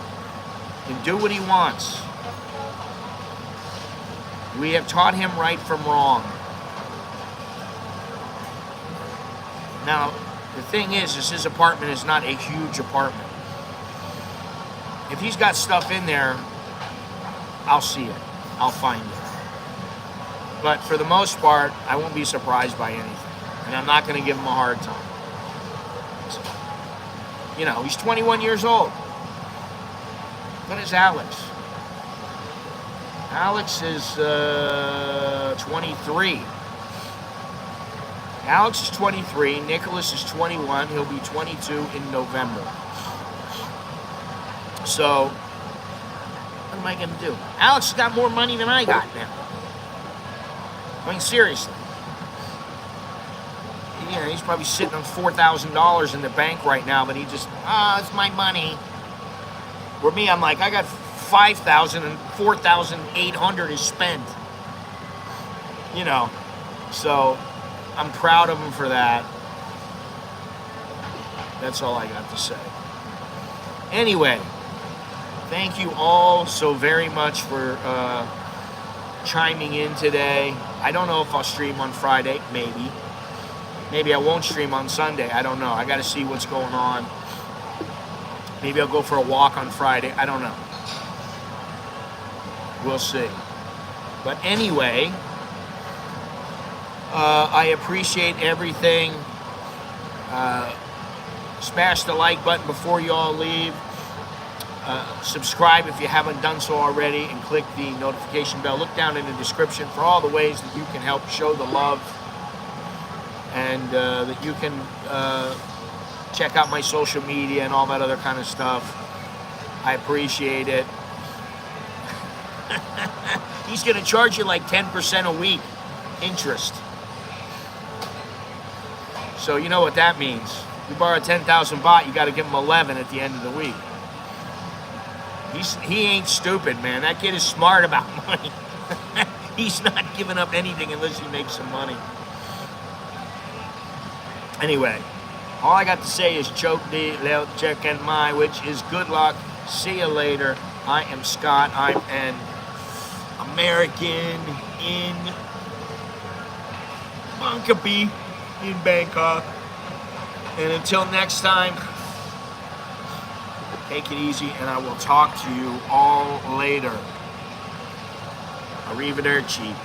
He can do what he wants. We have taught him right from wrong. Now, the thing is his apartment is not a huge apartment. If he's got stuff in there, I'll see it. I'll find it. But for the most part, I won't be surprised by anything. And I'm not going to give him a hard time. You know, he's 21 years old. What is Alex? Alex is 23. Alex is 23. Nicholas is 21. He'll be 22 in November. So, what am I going to do? Alex has got more money than I got now. I mean, seriously. You know, he's probably sitting on $4,000 in the bank right now, but he just, it's my money. Where me, I'm like, I got $5,000 and $4,800 is spent. You know, so I'm proud of him for that. That's all I got to say. Anyway, thank you all so very much for chiming in today. I don't know if I'll stream on Friday, maybe. Maybe I won't stream on Sunday. I don't know. I got to see what's going on. Maybe I'll go for a walk on Friday. I don't know. We'll see. But anyway, I appreciate everything. Smash the like button before you all leave. Subscribe if you haven't done so already, and click the notification bell. Look down in the description for all the ways that you can help show the love, and that you can check out my social media and all that other kind of stuff. I appreciate it. He's going to charge you like 10% a week interest. So you know what that means. You borrow 10,000 baht, you got to give him 11 at the end of the week. He ain't stupid, man. That kid is smart about money. He's not giving up anything unless he makes some money. Anyway, all I got to say is choke the leo check and my, which is good luck. See you later. I am Scott. I'm an American in Bangkok, in Bangkok. And until next time, take it easy, and I will talk to you all later. Arrivederci.